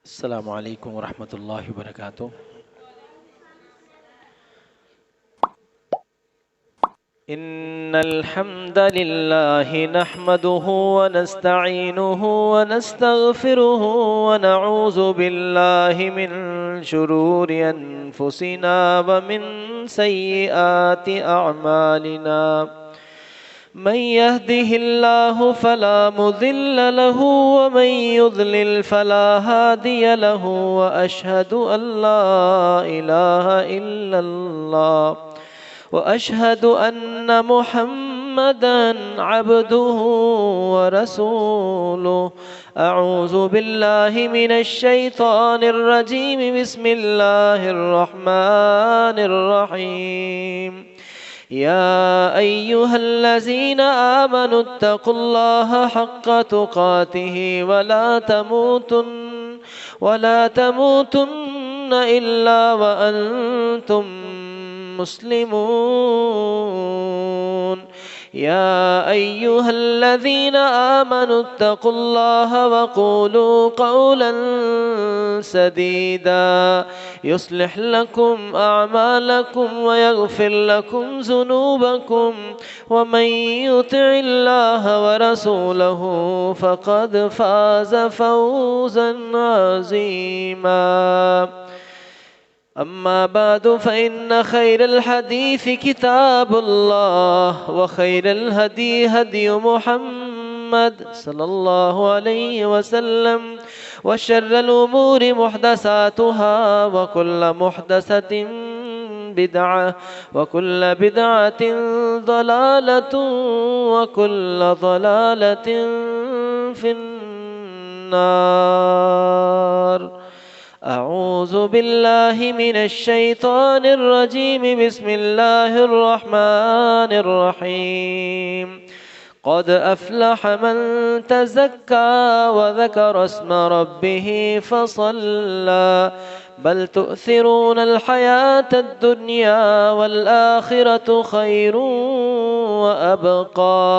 السلام علیکم ورحمۃ اللہ وبرکاتہ۔ ان الحمد للہ نحمده ونستعینه ونستغفره ونعوذ باللہ من شرور انفسنا ومن سیئات اعمالنا، من يهده الله فلا مضل له ومن يضلل فلا هادي له، وأشهد أن لا إله إلا الله وأشهد أن محمدًا عبده ورسوله۔ أعوذ بالله من الشيطان الرجيم، بسم الله الرحمن الرحيم۔ يا أيها الذين آمنوا اتقوا الله حق تقاته ولا تموتن إلا وأنتم مسلمون۔ يا أيها الذين آمنوا اتقوا الله وقولوا قولا سديدا يصلح لكم أعمالكم ويغفر لكم ذنوبكم، ومن يطع الله ورسوله فقد فاز فوزا عظيما۔ أما بعد، فإن خير الحديث كتاب الله، وخير الهدي هدي محمد صلى الله عليه وسلم، وشر الأمور محدثاتها، وكل محدثة بدعة، وكل بدعة ضلالة، وكل ضلالة في النار۔ أعوذ بالله من الشيطان الرجيم، بسم الله الرحمن الرحيم۔ قد أفلح من تزكى وذكر اسم ربه فصلى، بل تؤثرون الحياة الدنيا والآخرة خير وأبقى،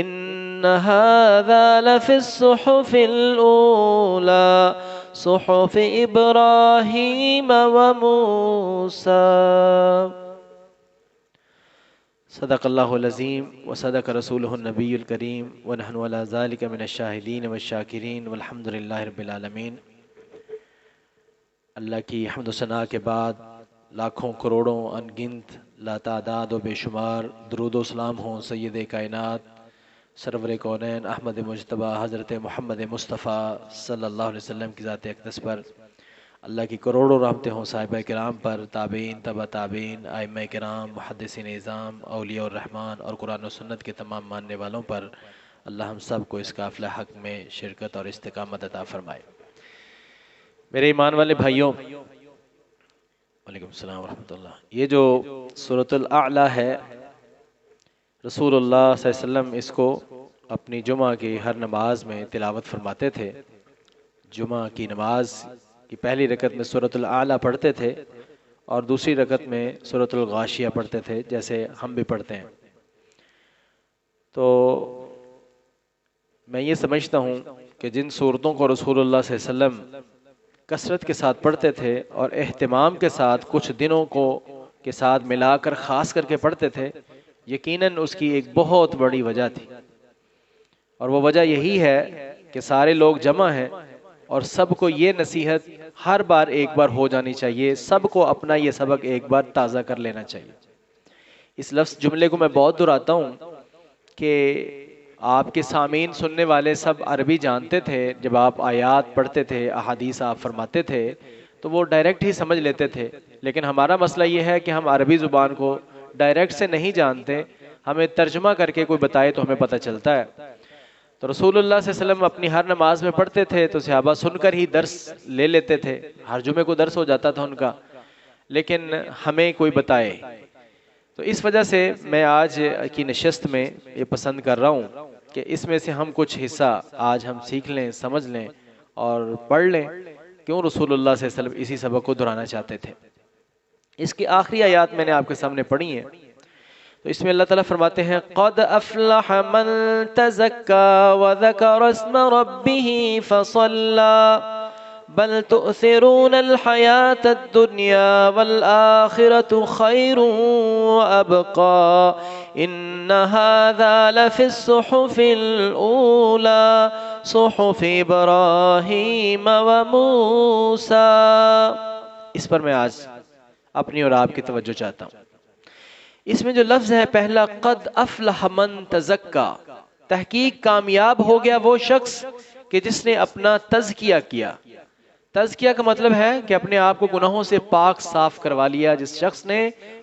إن هذا لفي الصحف الأولى، صحف إبراهيم وموسى۔ صدق اللہ العظیم وصدق رسولہ النبی الکریم، ونحن علی ذلک من الشاہدین والشاکرین، والحمد للہ رب العالمین۔ اللہ کی حمد و ثنا کے بعد لاکھوں کروڑوں انگنت لاتعداد و بے شمار درود و سلام ہوں سید کائنات سرور کونین احمد مجتبیٰ حضرت محمد مصطفیٰ صلی اللہ علیہ وسلم کی ذات اقدس پر۔ اللہ کی کروڑوں رحمتیں ہوں صحابہ کرام پر، تابعین، تبع تابعین، ائمہ کرام، محدثین اعظام، اولیاء الرحمن اور قرآن و سنت کے تمام ماننے والوں پر۔ اللہ ہم سب کو اس قافلہ حق میں شرکت اور استقامت عطا فرمائے۔ میرے ایمان والے بھائیوں، وعلیکم السلام ورحمۃ اللہ۔ یہ جو سورۃ الاعلیٰ ہے، رسول اللہ صلی اللہ علیہ وسلم اس کو اپنی جمعہ کی ہر نماز میں تلاوت فرماتے تھے۔ جمعہ کی نماز کی پہلی رکعت میں سورۃ الاعلیٰ پڑھتے تھے، اور دوسری رکعت میں سورۃ الغاشیہ پڑھتے تھے، جیسے ہم بھی پڑھتے ہیں۔ تو میں یہ سمجھتا ہوں کہ جن صورتوں کو رسول اللہ صلی اللہ علیہ وسلم کثرت کے ساتھ پڑھتے تھے اور اہتمام کے ساتھ کچھ دنوں کو کے ساتھ ملا کر خاص کر کے پڑھتے تھے، یقیناً اس کی ایک بہت بڑی وجہ تھی، اور وہ وجہ یہی ہے کہ سارے لوگ جمع ہیں اور سب کو یہ نصیحت ہر بار ایک بار ہو جانی چاہیے، سب کو اپنا یہ سبق ایک بار تازہ کر لینا چاہیے۔ اس لفظ جملے کو میں بہت دہراتا ہوں کہ آپ کے سامعین سننے والے سب عربی جانتے تھے، جب آپ آیات پڑھتے تھے، احادیث آپ فرماتے تھے تو وہ ڈائریکٹ ہی سمجھ لیتے تھے، لیکن ہمارا مسئلہ یہ ہے کہ ہم عربی زبان کو ڈائریکٹ سے نہیں جانتے، ہمیں ترجمہ کر کے کوئی بتائے تو ہمیں پتہ چلتا ہے۔ تو رسول اللہ صلی اللہ علیہ وسلم اپنی ہر نماز میں پڑھتے تھے تو صحابہ سن کر ہی درس لے لیتے تھے، ہر جمعے کو درس ہو جاتا تھا ان کا، لیکن ہمیں کوئی بتائے۔ تو اس وجہ سے میں آج کی نشست میں یہ پسند کر رہا ہوں کہ اس میں سے ہم کچھ حصہ آج ہم سیکھ لیں، سمجھ لیں اور پڑھ لیں، کیوں رسول اللہ صلی اللہ علیہ وسلم اسی سبق کو دہرانا چاہتے تھے۔ اس کی آخری آیات میں نے آپ کے سامنے پڑھی ہیں، تو اس میں اللہ تعالیٰ فرماتے ہیں قد افلح من تزکا وذکر اسم ربہ فصلی، بل تؤثرون الحیات الدنیا والآخرة خیر وابقا ان هذا لفی الصحف الاولی صحف ابراہیم وموسیٰ۔ اس پر میں آج اپنی اور آپ کی توجہ چاہتا ہوں۔ اس میں جو لفظ ہے پہلا، قد افلح من تزکا، تحقیق کامیاب ہو گیا وہ شخص کہ جس نے اپنا تزکیہ کیا۔ تزکیہ کا مطلب ہے کہ اپنے آپ کو گناہوں سے پاک صاف کروا لیا جس شخص نے،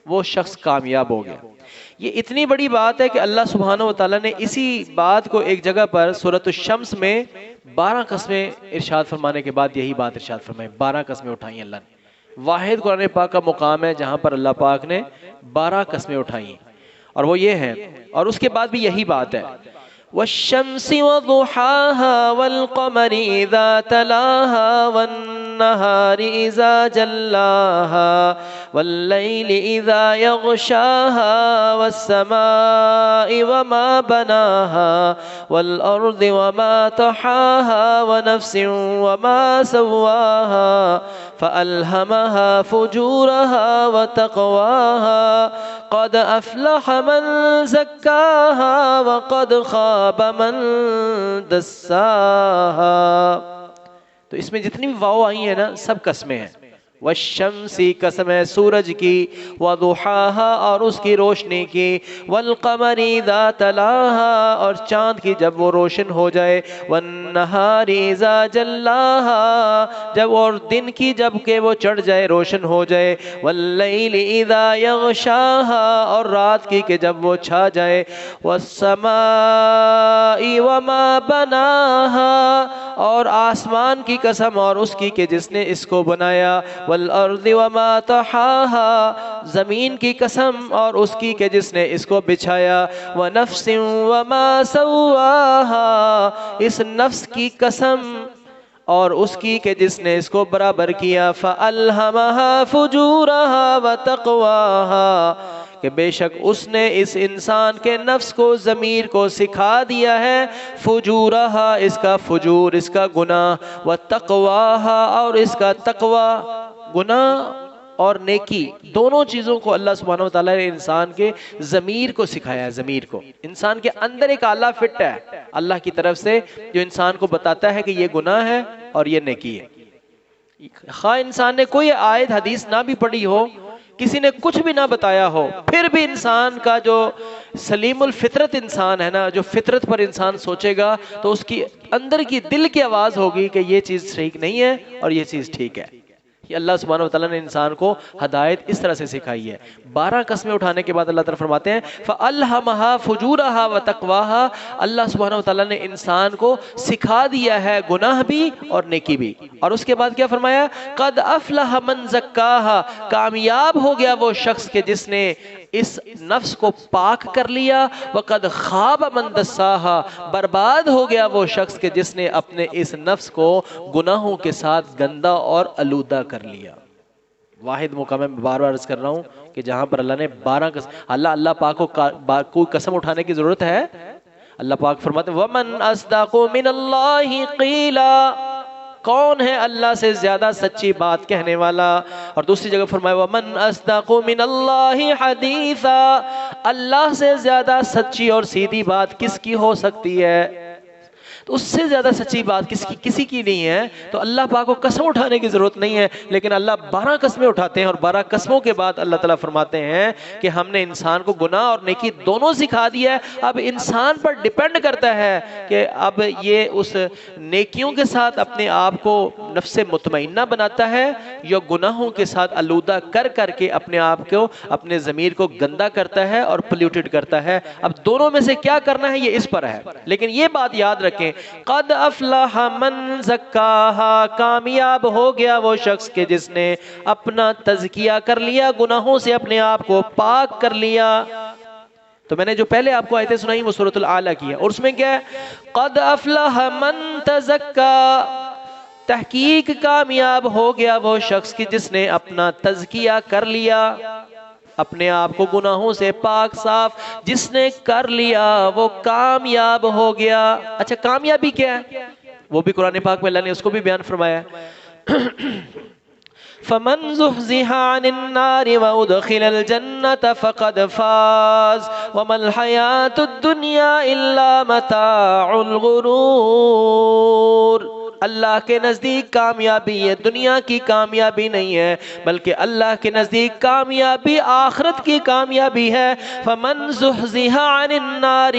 وہ شخص کامیاب ہو گیا۔ یہ اتنی بڑی بات ہے کہ اللہ سبحانہ وتعالی نے اسی بات کو ایک جگہ پر سورۃ الشمس میں 12 قسمیں ارشاد فرمانے کے بعد یہی بات ارشاد فرمائی، 12 قسمیں اٹھائیں اللہ نے۔ واحد قرآن پاک کا مقام ہے جہاں پر اللہ پاک نے 12 قسمیں اٹھائیں، اور وہ یہ ہیں، اور اس کے بعد بھی یہی بات ہے، والشمس وضحاها والقمر اذا تلاها والنهار اذا جلاها والليل اذا يغشاها والسماء وما بناها والارض وما طحاها ونفس وما سواها فألهمها فجورها وتقواها قد افلح من زکاها وقد خاب من دساها۔ تو اس میں جتنی بھی واو آئی ہیں نا سب قسمیں ہیں۔ والشمسی قسم ہے سورج کی، وضحاها اور اس کی روشنی کی، والقمر اذا تلاها اور چاند کی جب وہ روشن ہو جائے، والنہار اذا جلاها جب اور دن کی جب کہ وہ چڑھ جائے روشن ہو جائے، واللیل اذا یغشاها اور رات کی کہ جب وہ چھا جائے، والسماء وما بناها اور آسمان کی قسم اور اس کی کہ جس نے اس کو بنایا، والارض وما طحاها زمین کی قسم اور اس کی کہ جس نے اس کو بچھایا، ونفس وما سواها اس نفس کی قسم اور اس کی کہ جس نے اس کو برابر کیا، فألہمها فجورها وتقواها کہ بے شک اس نے اس انسان کے نفس کو، ضمیر کو سکھا دیا ہے، فجورہا اس کا فجور، اس کا گناہ، وتقواہا اور اس کا تقوی، گناہ اور نیکی دونوں چیزوں کو اللہ سبحانہ وتعالی نے انسان کے ضمیر کو سکھایا ہے۔ ضمیر کو، انسان کے اندر ایک آلہ فٹ ہے اللہ کی طرف سے جو انسان کو بتاتا ہے کہ یہ گناہ ہے اور یہ نیکی ہے۔ خواہ انسان نے کوئی آیت حدیث نہ بھی پڑھی ہو، کسی نے کچھ بھی نہ بتایا ہو، پھر بھی انسان کا جو سلیم الفطرت انسان ہے نا، جو فطرت پر انسان سوچے گا تو اس کی اندر کی دل کی آواز ہوگی کہ یہ چیز ٹھیک نہیں ہے اور یہ چیز ٹھیک ہے۔ یہ اللہ سبحانہ وتعالی نے انسان کو ہدایت اس طرح سے سکھائی ہے۔ 12 قسمیں اٹھانے کے بعد اللہ تعالیٰ فرماتے ہیں فَأَلْهَمَهَا فُجُورَهَا وَتَقْوَاهَا اللہ سبحانہ وتعالی نے انسان کو سکھا دیا ہے گناہ بھی اور نیکی بھی۔ اور اس کے بعد کیا فرمایا؟ قَدْ أَفْلَحَ مَنْ زَكَّاهَا کامیاب ہو گیا وہ شخص کہ جس نے اس نفس کو پاک کر لیا، وَقَدْ خَابَ مَنْ دَسَّاهَا برباد ہو گیا وہ شخص کہ جس نے اپنے اس نفس کو گناہوں کے ساتھ گندا اور آلودہ کر لیا۔ واحد مقام میں بار بار عرض کر رہا ہوں کہ جہاں پر اللہ نے 12 قسم، اللہ پاک کو کوئی قسم اٹھانے کی ضرورت ہے؟ اللہ پاک فرماتے ہیں وَمَنْ أَصْدَقُ مِنَ اللَّهِ قِيلًا کون ہے اللہ سے زیادہ سچی بات کہنے والا؟ اور دوسری جگہ فرمایا وَمَنْ أَصْدَقُ مِنَ اللَّهِ حَدِيثًا اللہ سے زیادہ سچی اور سیدھی بات کس کی ہو سکتی ہے؟ تو اس سے زیادہ سچی بات کسی کی نہیں ہے، تو اللہ پاک کو قسم اٹھانے کی ضرورت نہیں ہے، لیکن اللہ 12 قسمیں اٹھاتے ہیں، اور 12 قسموں کے بعد اللہ تعالیٰ فرماتے ہیں کہ ہم نے انسان کو گناہ اور نیکی دونوں سکھا دیا ہے۔ اب انسان پر ڈیپینڈ کرتا ہے کہ اب یہ اس نیکیوں کے ساتھ اپنے آپ کو نفس مطمئنہ بناتا ہے یا گناہوں کے ساتھ آلودہ کر کے اپنے آپ کو، اپنے ضمیر کو گندا کرتا ہے اور پلیوٹڈ کرتا ہے۔ اب دونوں میں سے کیا کرنا ہے یہ اس پر ہے، لیکن یہ بات یاد رکھیں قد افلح من زکاہا کامیاب ہو گیا وہ شخص کہ جس نے اپنا تزکیہ کر لیا، گناہوں سے اپنے آپ کو پاک کر لیا۔ تو میں نے جو پہلے آپ کو آیتیں سنائی وہ سورۃ الاعلیٰ کی ہے، اور اس میں کیا ہے؟ قد افلح من تزکا تحقیق کامیاب ہو گیا وہ شخص کہ جس نے اپنا تزکیہ کر لیا، اپنے آپ کو گناہوں سے پاک صاف جس نے کر لیا وہ کامیاب ہو گیا۔ اچھا کامیابی کیا ہے؟ وہ بھی قرآن پاک میں اللہ نے اس کو بھی بیان فرمایا ہے۔ فمن زحزح عن النار وادخل الجنة فقد فاز وما الحياة الدنيا إلا متاع الغرور۔ اللہ کے نزدیک کامیابی یہ دنیا کی کامیابی نہیں ہے، بلکہ اللہ کے نزدیک کامیابی آخرت کی کامیابی ہے۔ فمن زحزح عن النار،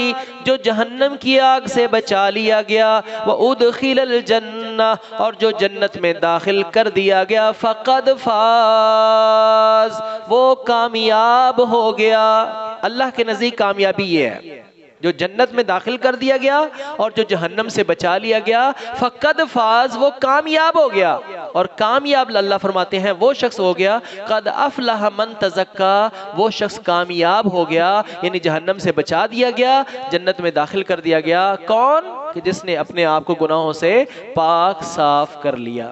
جو جہنم کی آگ سے بچا لیا گیا، وادخل الجنہ، اور جو جنت میں داخل کر دیا گیا، فقد فاز، وہ کامیاب ہو گیا۔ اللہ کے نزدیک کامیابی یہ ہے، جو جنت میں داخل کر دیا گیا اور جو جہنم سے بچا لیا گیا، فقد فاز، وہ کامیاب ہو گیا۔ اور کامیاب اللہ فرماتے ہیں وہ شخص ہو گیا، قد افلح من تزکا، وہ شخص کامیاب ہو گیا، یعنی جہنم سے بچا دیا گیا، جنت میں داخل کر دیا گیا۔ کون؟ کہ جس نے اپنے آپ کو گناہوں سے پاک صاف کر لیا۔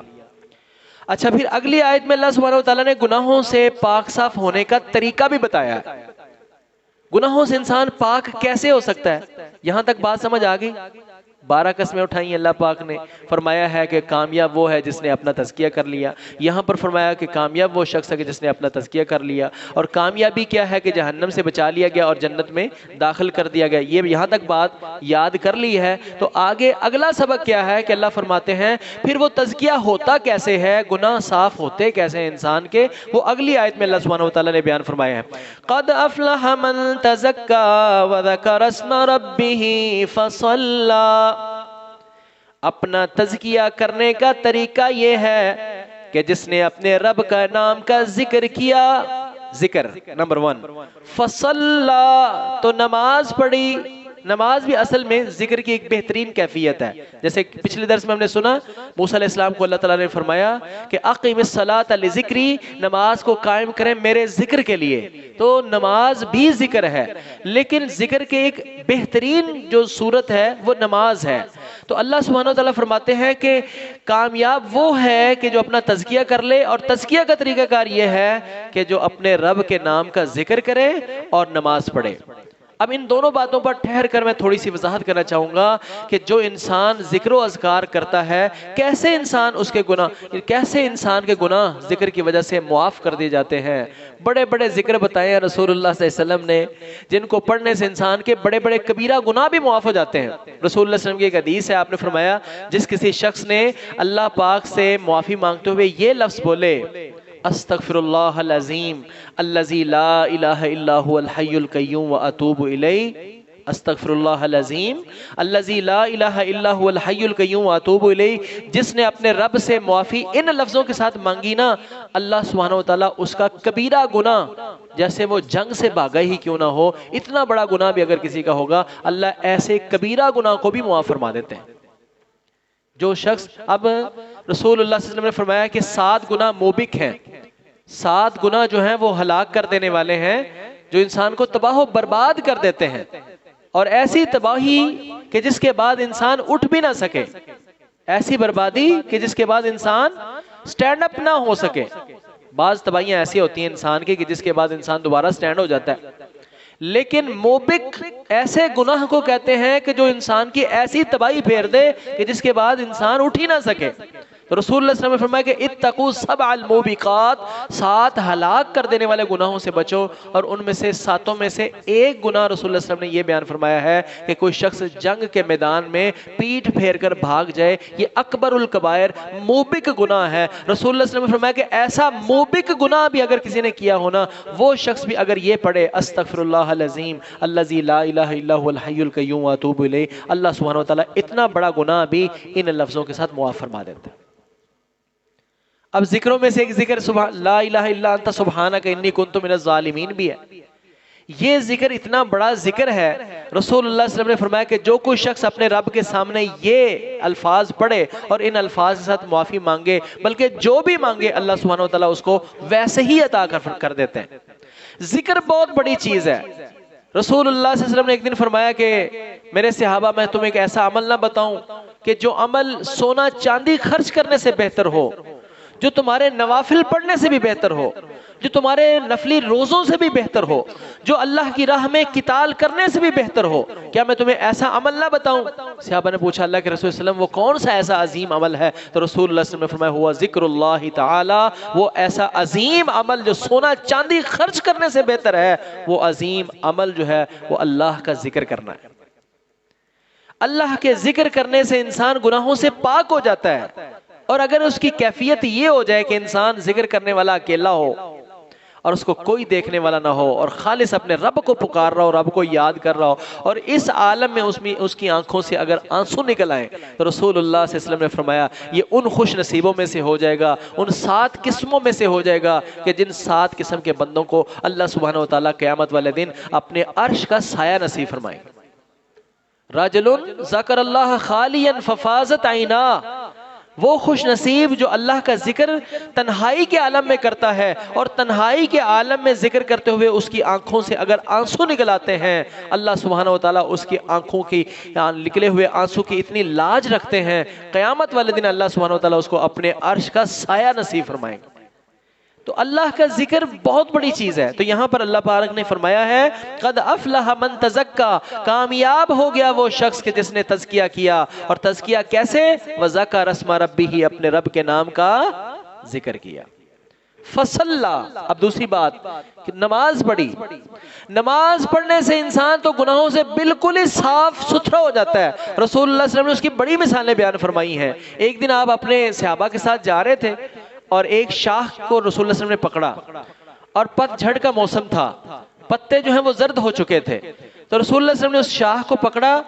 اچھا، پھر اگلی آیت میں اللہ سبحانہ وتعالیٰ نے گناہوں سے پاک صاف ہونے کا طریقہ بھی بتایا ہے۔ گناہوں سے انسان پاک کیسے ہو سکتا ہے؟ یہاں تک بات سمجھ آ گئی؟ 12 قسمیں اٹھائیں اللہ پاک نے، فرمایا ہے کہ کامیاب وہ ہے جس نے اپنا تزکیہ کر لیا۔ یہاں پر فرمایا کہ کامیاب وہ شخص ہے کہ جس نے اپنا تزکیہ کر لیا، اور کامیابی کیا ہے کہ جہنم سے بچا لیا گیا اور جنت میں داخل کر دیا گیا۔ یہ یہاں تک بات یاد کر لی ہے، تو آگے اگلا سبق کیا ہے کہ اللہ فرماتے ہیں پھر وہ تزکیہ ہوتا کیسے ہے، گناہ صاف ہوتے کیسے ہیں انسان کے، وہ اگلی آیت میں اللہ سبحانہ وتعالیٰ نے بیان فرمایا ہے۔ قد افلح من تزکا وذکر اسم ربہ فصلی، اپنا تزکیہ کرنے کا طریقہ یہ ہے کہ جس نے اپنے رب کا نام کا ذکر کیا، ذکر نمبر 1، فصلی، تو نماز پڑھی۔ نماز بھی اصل میں ذکر کی ایک بہترین کیفیت ہے۔ جیسے پچھلے درس میں ہم نے سنا موسیٰ علیہ السلام کو اللہ تعالیٰ نے فرمایا کہ اقیم الصلاۃ لذکری، نماز کو قائم کریں میرے ذکر کے لیے۔ تو نماز بھی ذکر ہے، لیکن ذکر کے ایک بہترین جو صورت ہے وہ نماز ہے۔ تو اللہ سبحانہ وتعالیٰ فرماتے ہیں کہ کامیاب وہ ہے کہ جو اپنا تزکیہ کر لے، اور تزکیہ کا طریقہ کار یہ ہے کہ جو اپنے رب کے نام کا ذکر کرے اور نماز پڑھے۔ اب ان دونوں باتوں پر ٹھہر کر میں تھوڑی سی وضاحت کرنا چاہوں گا کہ جو انسان ذکر و اذکار کرتا ہے، کیسے انسان کے گناہ ذکر کی وجہ سے معاف کر دیے جاتے ہیں۔ بڑے بڑے ذکر بتائے ہیں رسول اللہ صلی اللہ علیہ وسلم نے، جن کو پڑھنے سے انسان کے بڑے بڑے کبیرہ گناہ بھی معاف ہو جاتے ہیں۔ رسول اللہ صلی اللہ علیہ وسلم کی ایک حدیث ہے، آپ نے فرمایا جس کسی شخص نے اللہ پاک سے معافی مانگتے ہوئے یہ لفظ بولے، استغفر اللہ العظیم الذی لا الہ الا هو الحی القیوم واتوب الیہ، استغفر اللہ العظیم الذی لا الہ الا هو الحی القیوم واتوب الیہ، جس نے اپنے رب سے معافی ان لفظوں کے ساتھ مانگی نا، اللہ سبحانہ وتعالیٰ اس کا کبیرہ گناہ، جیسے وہ جنگ سے بھاگا ہی کیوں نہ ہو، اتنا بڑا گناہ بھی اگر کسی کا ہوگا، اللہ ایسے کبیرہ گناہ کو بھی معاف فرما دیتے ہیں۔ جو شخص، اب رسول اللہ صلی اللہ علیہ وسلم نے فرمایا کہ 7 گناہ موبق ہیں، 7 گناہ جو ہیں وہ ہلاک کر دینے والے ہیں، جو انسان کو تباہ و برباد کر دیتے ہیں، اور ایسی تباہی کہ جس کے بعد انسان اٹھ بھی نہ سکے، ایسی بربادی کہ جس کے بعد انسان سٹینڈ اپ نہ ہو سکے۔ بعض تباہیاں ایسی ہوتی ہیں انسان کی کہ جس کے بعد انسان دوبارہ سٹینڈ ہو جاتا ہے، لیکن موبق ایسے گناہ کو کہتے ہیں کہ جو انسان کی ایسی تباہی پھیر دے کہ جس کے بعد انسان اٹھ ہی نہ سکے۔ تو رسول اللہ صلی اللہ علیہ وسلم نے فرمایا کہ اتقوا 7 الموبقات، 7 ہلاک کر دینے والے گناہوں سے بچو، اور ان میں سے 7 میں سے ایک گناہ رسول اللہ صلی اللہ علیہ وسلم نے یہ بیان فرمایا ہے کہ کوئی شخص جنگ کے میدان میں پیٹھ پھیر کر بھاگ جائے، یہ اکبر الکبائر موبق گناہ ہے۔ رسول اللہ صلی اللہ علیہ وسلم نے فرمایا کہ ایسا موبق گناہ بھی اگر کسی نے کیا ہونا، وہ شخص بھی اگر یہ پڑھے استغفر اللہ العظیم الذی لا الہ الا هو الحی القیوم واتوب الیہ، اللہ سبحانہ وتعالیٰ اتنا بڑا گناہ بھی ان لفظوں کے ساتھ معاف فرما دیتا ہے۔ اب ذکروں میں سے ایک ذکر لا الہ الا انت سبحانک انی کنت من الظالمین بھی ہے۔ یہ ذکر اتنا بڑا ذکر ہے، رسول اللہ صلی اللہ علیہ وسلم نے فرمایا کہ جو کوئی شخص اپنے رب کے سامنے یہ الفاظ پڑھے اور ان الفاظ کے ساتھ معافی مانگے، بلکہ جو بھی مانگے اللہ سبحانہ وتعالیٰ اس کو ویسے ہی عطا کر دیتے ہیں۔ ذکر بہت بڑی چیز ہے۔ رسول اللہ صلی اللہ علیہ وسلم نے ایک دن فرمایا کہ میرے صحابہ، میں تمہیں ایک ایسا عمل نہ بتاؤں کہ جو عمل سونا چاندی خرچ کرنے سے بہتر ہو، جو تمہارے نوافل پڑھنے سے بھی بہتر ہو، جو تمہارے نفلی روزوں سے بھی بہتر ہو، جو اللہ کی راہ میں قتال کرنے سے بھی بہتر ہو، کیا میں تمہیں ایسا عمل نہ بتاؤں؟ صحابہ نے پوچھا اللہ کے رسول صلی اللہ علیہ وسلم وہ کون سا ایسا عظیم عمل ہے؟ تو رسول اللہ صلی اللہ علیہ وسلم نے فرمایا ہوا ذکر اللہ تعالی، وہ ایسا عظیم عمل جو سونا چاندی خرچ کرنے سے بہتر ہے، وہ عظیم عمل جو ہے وہ اللہ کا ذکر کرنا ہے۔ اللہ کے ذکر کرنے سے انسان گناہوں سے پاک ہو جاتا ہے، اور اگر اس کی کیفیت یہ ہو جائے کہ انسان ذکر کرنے والا اکیلا ہو اور اس کو کوئی دیکھنے والا نہ ہو، اور خالص اپنے رب کو پکار رہا ہو، رب کو یاد کر رہا ہو، اور اس عالم میں اس کی آنکھوں سے اگر آنسو نکل آئیں، تو رسول اللہ صلی اللہ علیہ وسلم نے فرمایا یہ ان خوش نصیبوں میں سے ہو جائے گا، ان 7 قسموں میں سے ہو جائے گا کہ جن 7 قسم کے بندوں کو اللہ سبحانہ وتعالیٰ قیامت والے دن اپنے عرش کا سایہ نصیب فرمائیں گے۔ رجل ذکر اللہ خالیا ففاضت عینا، وہ خوش نصیب جو اللہ کا ذکر تنہائی کے عالم میں کرتا ہے، اور تنہائی کے عالم میں ذکر کرتے ہوئے اس کی آنکھوں سے اگر آنسو نکل آتے ہیں، اللہ سبحانہ وتعالیٰ اس کی آنکھوں کی نکلے ہوئے آنسو کی اتنی لاج رکھتے ہیں، قیامت والے دن اللہ سبحانہ وتعالیٰ اس کو اپنے عرش کا سایہ نصیب فرمائیں گے۔ تو اللہ کا ذکر بہت بڑی چیز ہے۔ تو یہاں پر اللہ پاک نے فرمایا ہے قد افلح من تزکا، کامیاب ہو گیا وہ شخص کہ جس نے تزکیہ کیا، اور تزکیہ کیسے؟ وذکر اسم ربہ، اپنے رب کے نام کا ذکر کیا۔ فصلا، اب دوسری بات کہ نماز پڑھی، نماز پڑھنے سے انسان تو گناہوں سے بالکل ہی صاف ستھرا ہو جاتا ہے۔ رسول اللہ صلی اللہ علیہ وسلم نے اس کی بڑی مثالیں بیان فرمائی ہیں۔ ایک دن آپ اپنے صحابہ کے ساتھ جا رہے تھے اور ایک شاخ کو رسول اللہ صلی اللہ علیہ وسلم نے پکڑا، اور پت جھڑ کا موسم تھا، پتے جو ہیں وہ زرد ہو چکے تھے، تو رسول اللہ صلی اللہ علیہ وسلم نے اس شاخ کو پکڑا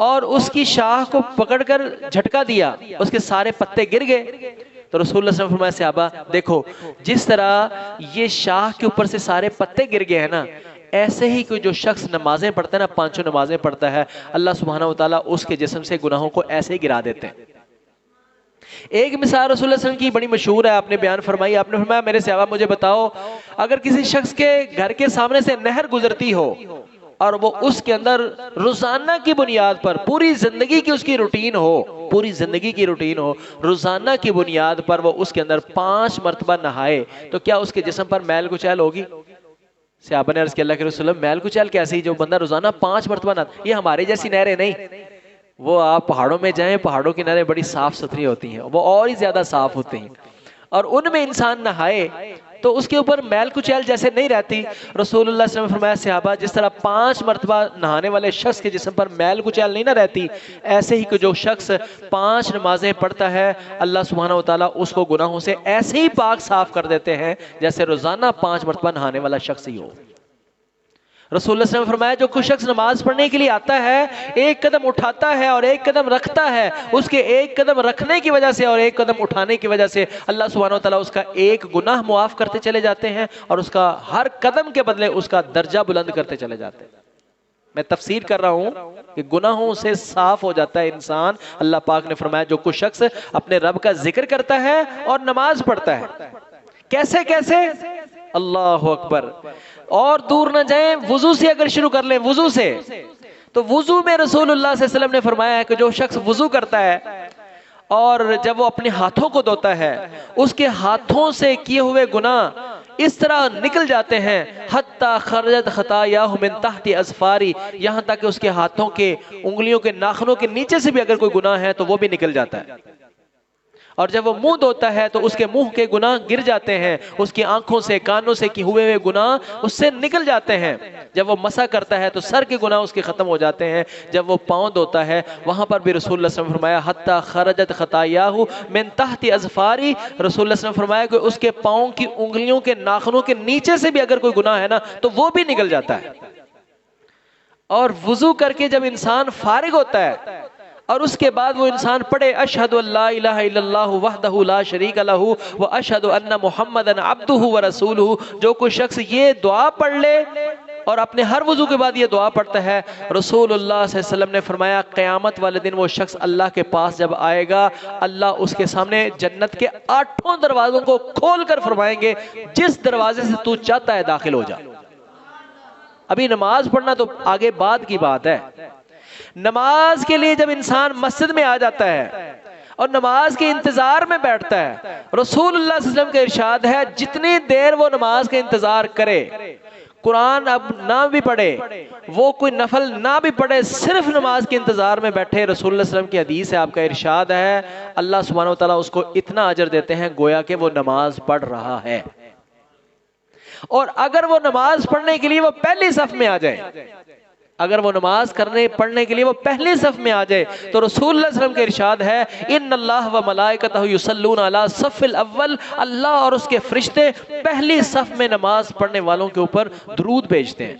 اور اس کی شاخ کو پکڑ کر جھٹکا دیا، اس کے سارے پتے گر گئے۔ تو رسول اللہ صلی اللہ علیہ وسلم نے فرمایا صحابہ دیکھو جس طرح یہ شاخ کے اوپر سے سارے پتے گر گئے ہیں نا، ایسے ہی کوئی جو شخص نمازیں پڑھتا ہے نا، 5 نمازیں پڑھتا ہے، اللہ سبحانہ وتعالیٰ اس کے جسم سے گناہوں کو ایسے ہی گرا دیتے ہیں۔ ایک مثال رسول اللہ صلی اللہ علیہ وسلم کی بڑی مشہور ہے، آپ نے بیان فرمائی، آپ نے فرمایا میرے صحابہ مجھے بتاؤ اگر کسی شخص کے گھر کے سامنے سے نہر گزرتی ہو اور وہ اس کے اندر روزانہ کی بنیاد پر پوری زندگی کی اس کی روٹین ہو، پوری زندگی کی روٹین ہو، روزانہ کی بنیاد پر وہ اس کے اندر 5 مرتبہ نہائے، تو کیا اس کے جسم پر میل کچیل ہوگی؟ صحابہ نے عرض کیا اللہ کے رسول اللہ میل کچیل کیسی؟ جو بندہ روزانہ 5 مرتبہ نہاتا، یہ ہمارے جیسی نہریں نہیں، وہ آپ پہاڑوں میں جائیں، پہاڑوں کی نہریں بڑی صاف ستھری ہوتی ہیں، وہ اور ہی زیادہ صاف ہوتی ہیں، اور ان میں انسان نہائے تو اس کے اوپر میل کچیل جیسے نہیں رہتی۔ رسول اللہ صلی اللہ علیہ وسلم نے فرمایا صحابہ جس طرح 5 مرتبہ نہانے والے شخص کے جسم پر میل کچیل نہیں نہ رہتی، ایسے ہی کہ جو شخص 5 نمازیں پڑھتا ہے اللہ سبحانہ وتعالیٰ اس کو گناہوں سے ایسے ہی پاک صاف کر دیتے ہیں جیسے روزانہ 5 مرتبہ نہانے والا شخص ہی ہو۔ رسول اللہ صلی اللہ علیہ وسلم نے فرمایا جو کوئی شخص نماز پڑھنے کے لیے آتا ہے، ایک قدم اٹھاتا ہے اور ایک قدم رکھتا ہے، اس کے ایک قدم رکھنے کی وجہ سے اور ایک قدم اٹھانے کی وجہ سے اللہ سبحانہ وتعالیٰ اس کا ایک گناہ معاف کرتے چلے جاتے ہیں، اور اس کا ہر قدم کے بدلے اس کا درجہ بلند کرتے چلے جاتے ہیں۔ میں تفسیر کر رہا ہوں کہ گناہوں سے صاف ہو جاتا ہے انسان۔ اللہ پاک نے فرمایا جو کوئی شخص اپنے رب کا ذکر کرتا ہے اور نماز پڑھتا ہے، کیسے کیسے؟ اللہ اکبر، اور دور نہ جائیں، وضو سے اگر شروع کر لیں، وضو سے، تو وضو میں رسول اللہ صلی اللہ علیہ وسلم نے فرمایا ہے کہ جو شخص وضو کرتا ہے اور جب وہ اپنے ہاتھوں کو دھوتا ہے، اس کے ہاتھوں سے کیے ہوئے گناہ اس طرح نکل جاتے ہیں حتی خرجت خطایاہ من تحت اظفاری، یہاں تک کہ اس کے ہاتھوں کے انگلیوں کے ناخنوں کے نیچے سے بھی اگر کوئی گناہ ہے تو وہ بھی نکل جاتا ہے، اور جب وہ منہ دھوتا ہے تو اس کے منہ کے گناہ گر جاتے ہیں، اس کی آنکھوں سے کانوں سے کی ہوئے گناہ اس سے نکل جاتے ہیں، جب وہ مسح کرتا ہے تو سر کے گناہ اس کے ختم ہو جاتے ہیں، جب وہ پاؤں دھوتا ہے وہاں پر بھی رسول اللہ صلی اللہ علیہ وسلم نے فرمایا حتی خرجت خطایاہ من تحت اظفاری، رسول اللہ صلی اللہ علیہ وسلم نے فرمایا کہ اس کے پاؤں کی انگلیوں کے ناخنوں کے نیچے سے بھی اگر کوئی گناہ ہے نا تو وہ بھی نکل جاتا ہے۔ اور وضو کر کے جب انسان فارغ ہوتا ہے اور اس کے بعد وہ انسان پڑھے اشہد ان لا الہ الا اللہ وحدہ لا شریک لہ واشہد ان محمدا عبدہ ورسولہ، جو کوئی شخص یہ دعا پڑھ لے اور اپنے ہر وضو کے بعد یہ دعا پڑھتا ہے، رسول اللہ صلی اللہ علیہ وسلم نے فرمایا قیامت والے دن وہ شخص اللہ کے پاس جب آئے گا، اللہ اس کے سامنے جنت کے 8 دروازوں کو کھول کر فرمائیں گے جس دروازے سے تو چاہتا ہے داخل ہو جا۔ ابھی نماز پڑھنا تو آگے بعد کی بات ہے، نماز کے لیے جب انسان مسجد میں آ جاتا ہے اور نماز کے انتظار میں بیٹھتا ہے، رسول اللہ صلی اللہ علیہ وسلم کا ارشاد ہے جتنی دیر وہ نماز کا انتظار کرے، قرآن اب نہ بھی پڑھے، وہ کوئی نفل نہ بھی پڑھے، صرف نماز کے انتظار میں بیٹھے، رسول اللہ صلی اللہ علیہ وسلم کی حدیث ہے، آپ کا ارشاد ہے اللہ سبحانہ وتعالیٰ اس کو اتنا اجر دیتے ہیں گویا کہ وہ نماز پڑھ رہا ہے۔ اور اگر وہ نماز پڑھنے کے لیے وہ پہلی صف میں آ جائے، اگر وہ نماز پڑھنے کے لیے وہ پہلی صف میں آ جائے، تو رسول اللہ صلی اللہ علیہ وسلم کا ارشاد ہے ان اللہ و ملائکتہ یصلون علی الصف الاول، اللہ اور اس کے فرشتے پہلی صف میں نماز پڑھنے والوں کے اوپر درود بھیجتے ہیں۔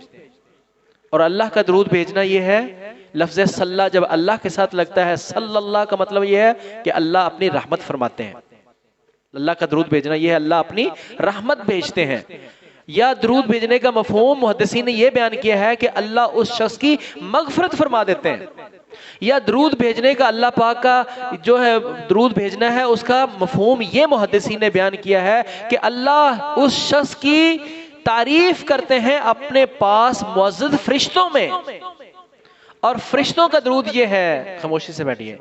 اور اللہ کا درود بھیجنا یہ ہے، لفظ صلی جب اللہ کے ساتھ لگتا ہے، صلی اللہ کا مطلب یہ ہے کہ اللہ اپنی رحمت فرماتے ہیں۔ اللہ کا درود بھیجنا یہ ہے اللہ اپنی رحمت بھیجتے ہیں۔ یا درود بھیجنے کا مفہوم محدثین نے یہ بیان کیا ہے کہ اللہ اس شخص کی مغفرت فرما دیتے ہیں، یا درود بھیجنے کا اللہ پاک کا جو ہے درود بھیجنا ہے اس کا مفہوم یہ محدثین نے بیان کیا ہے کہ اللہ اس شخص کی تعریف کرتے ہیں اپنے پاس معزز فرشتوں میں، اور فرشتوں کا درود یہ ہے، خاموشی سے بیٹھیے،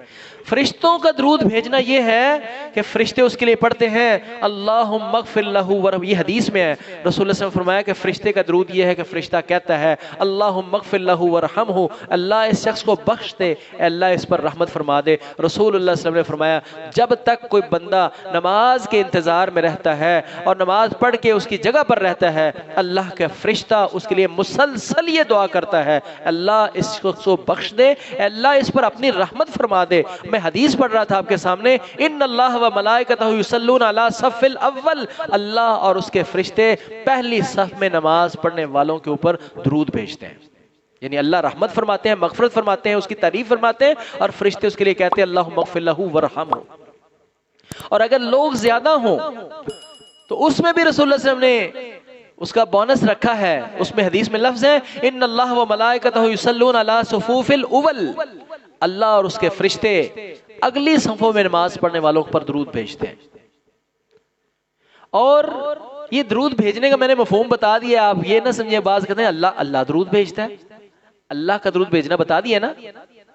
فرشتوں کا درود بھیجنا یہ ہے کہ فرشتے اس کے لیے پڑھتے ہیں اللہم اغفر لہ ورحمہ، یہ حدیث میں ہے، رسول اللہ صلی اللہ علیہ وسلم نے فرمایا کہ فرشتے کا درود یہ ہے کہ فرشتہ کہتا ہے اللہم اغفر لہ ورحمہ، اللہ اس شخص کو بخش دے، اللہ اس پر رحمت فرما دے۔ رسول اللہ صلی اللہ علیہ وسلم نے فرمایا جب تک کوئی بندہ نماز کے انتظار میں رہتا ہے اور نماز پڑھ کے اس کی جگہ پر رہتا ہے، اللہ کا فرشتہ اس کے لیے مسلسل یہ دعا کرتا ہے اللہ اس شخص کو بخش دے، اللہ اس پر اپنی رحمت فرما دے۔ میں حدیث پڑھ رہا تھا آپ کے سامنے، ان اللہ و ملائکتہ یصلون علی الصف الاول، اللہ اور اس کے فرشتے پہلی صف میں نماز پڑھنے والوں کے اوپر درود بھیجتے ہیں، یعنی اللہ رحمت فرماتے ہیں، مغفرت فرماتے ہیں، اس کی تعریف فرماتے ہیں، اور فرشتے اس کے لیے کہتے ہیں اللہم اغفر لہ ورحمہ۔ اور اگر لوگ زیادہ ہوں تو اس میں بھی رسول اللہ صلی اللہ علیہ وسلم نے اس کا بونس رکھا ہے، اس میں حدیث میں لفظ ہے ان اللہ و ملائکتہ یصلون علی صفوف الاول، اللہ اور اس کے فرشتے اگلی صفوں میں نماز پڑھنے والوں پر درود بھیجتے ہیں۔ اور یہ درود بھیجنے کا میں نے مفہوم بتا دیا، آپ یہ نہ سمجھے بعض کہتے ہیں اللہ درود بھیجتا ہے، اللہ کا درود بھیجنا بتا دیا نا،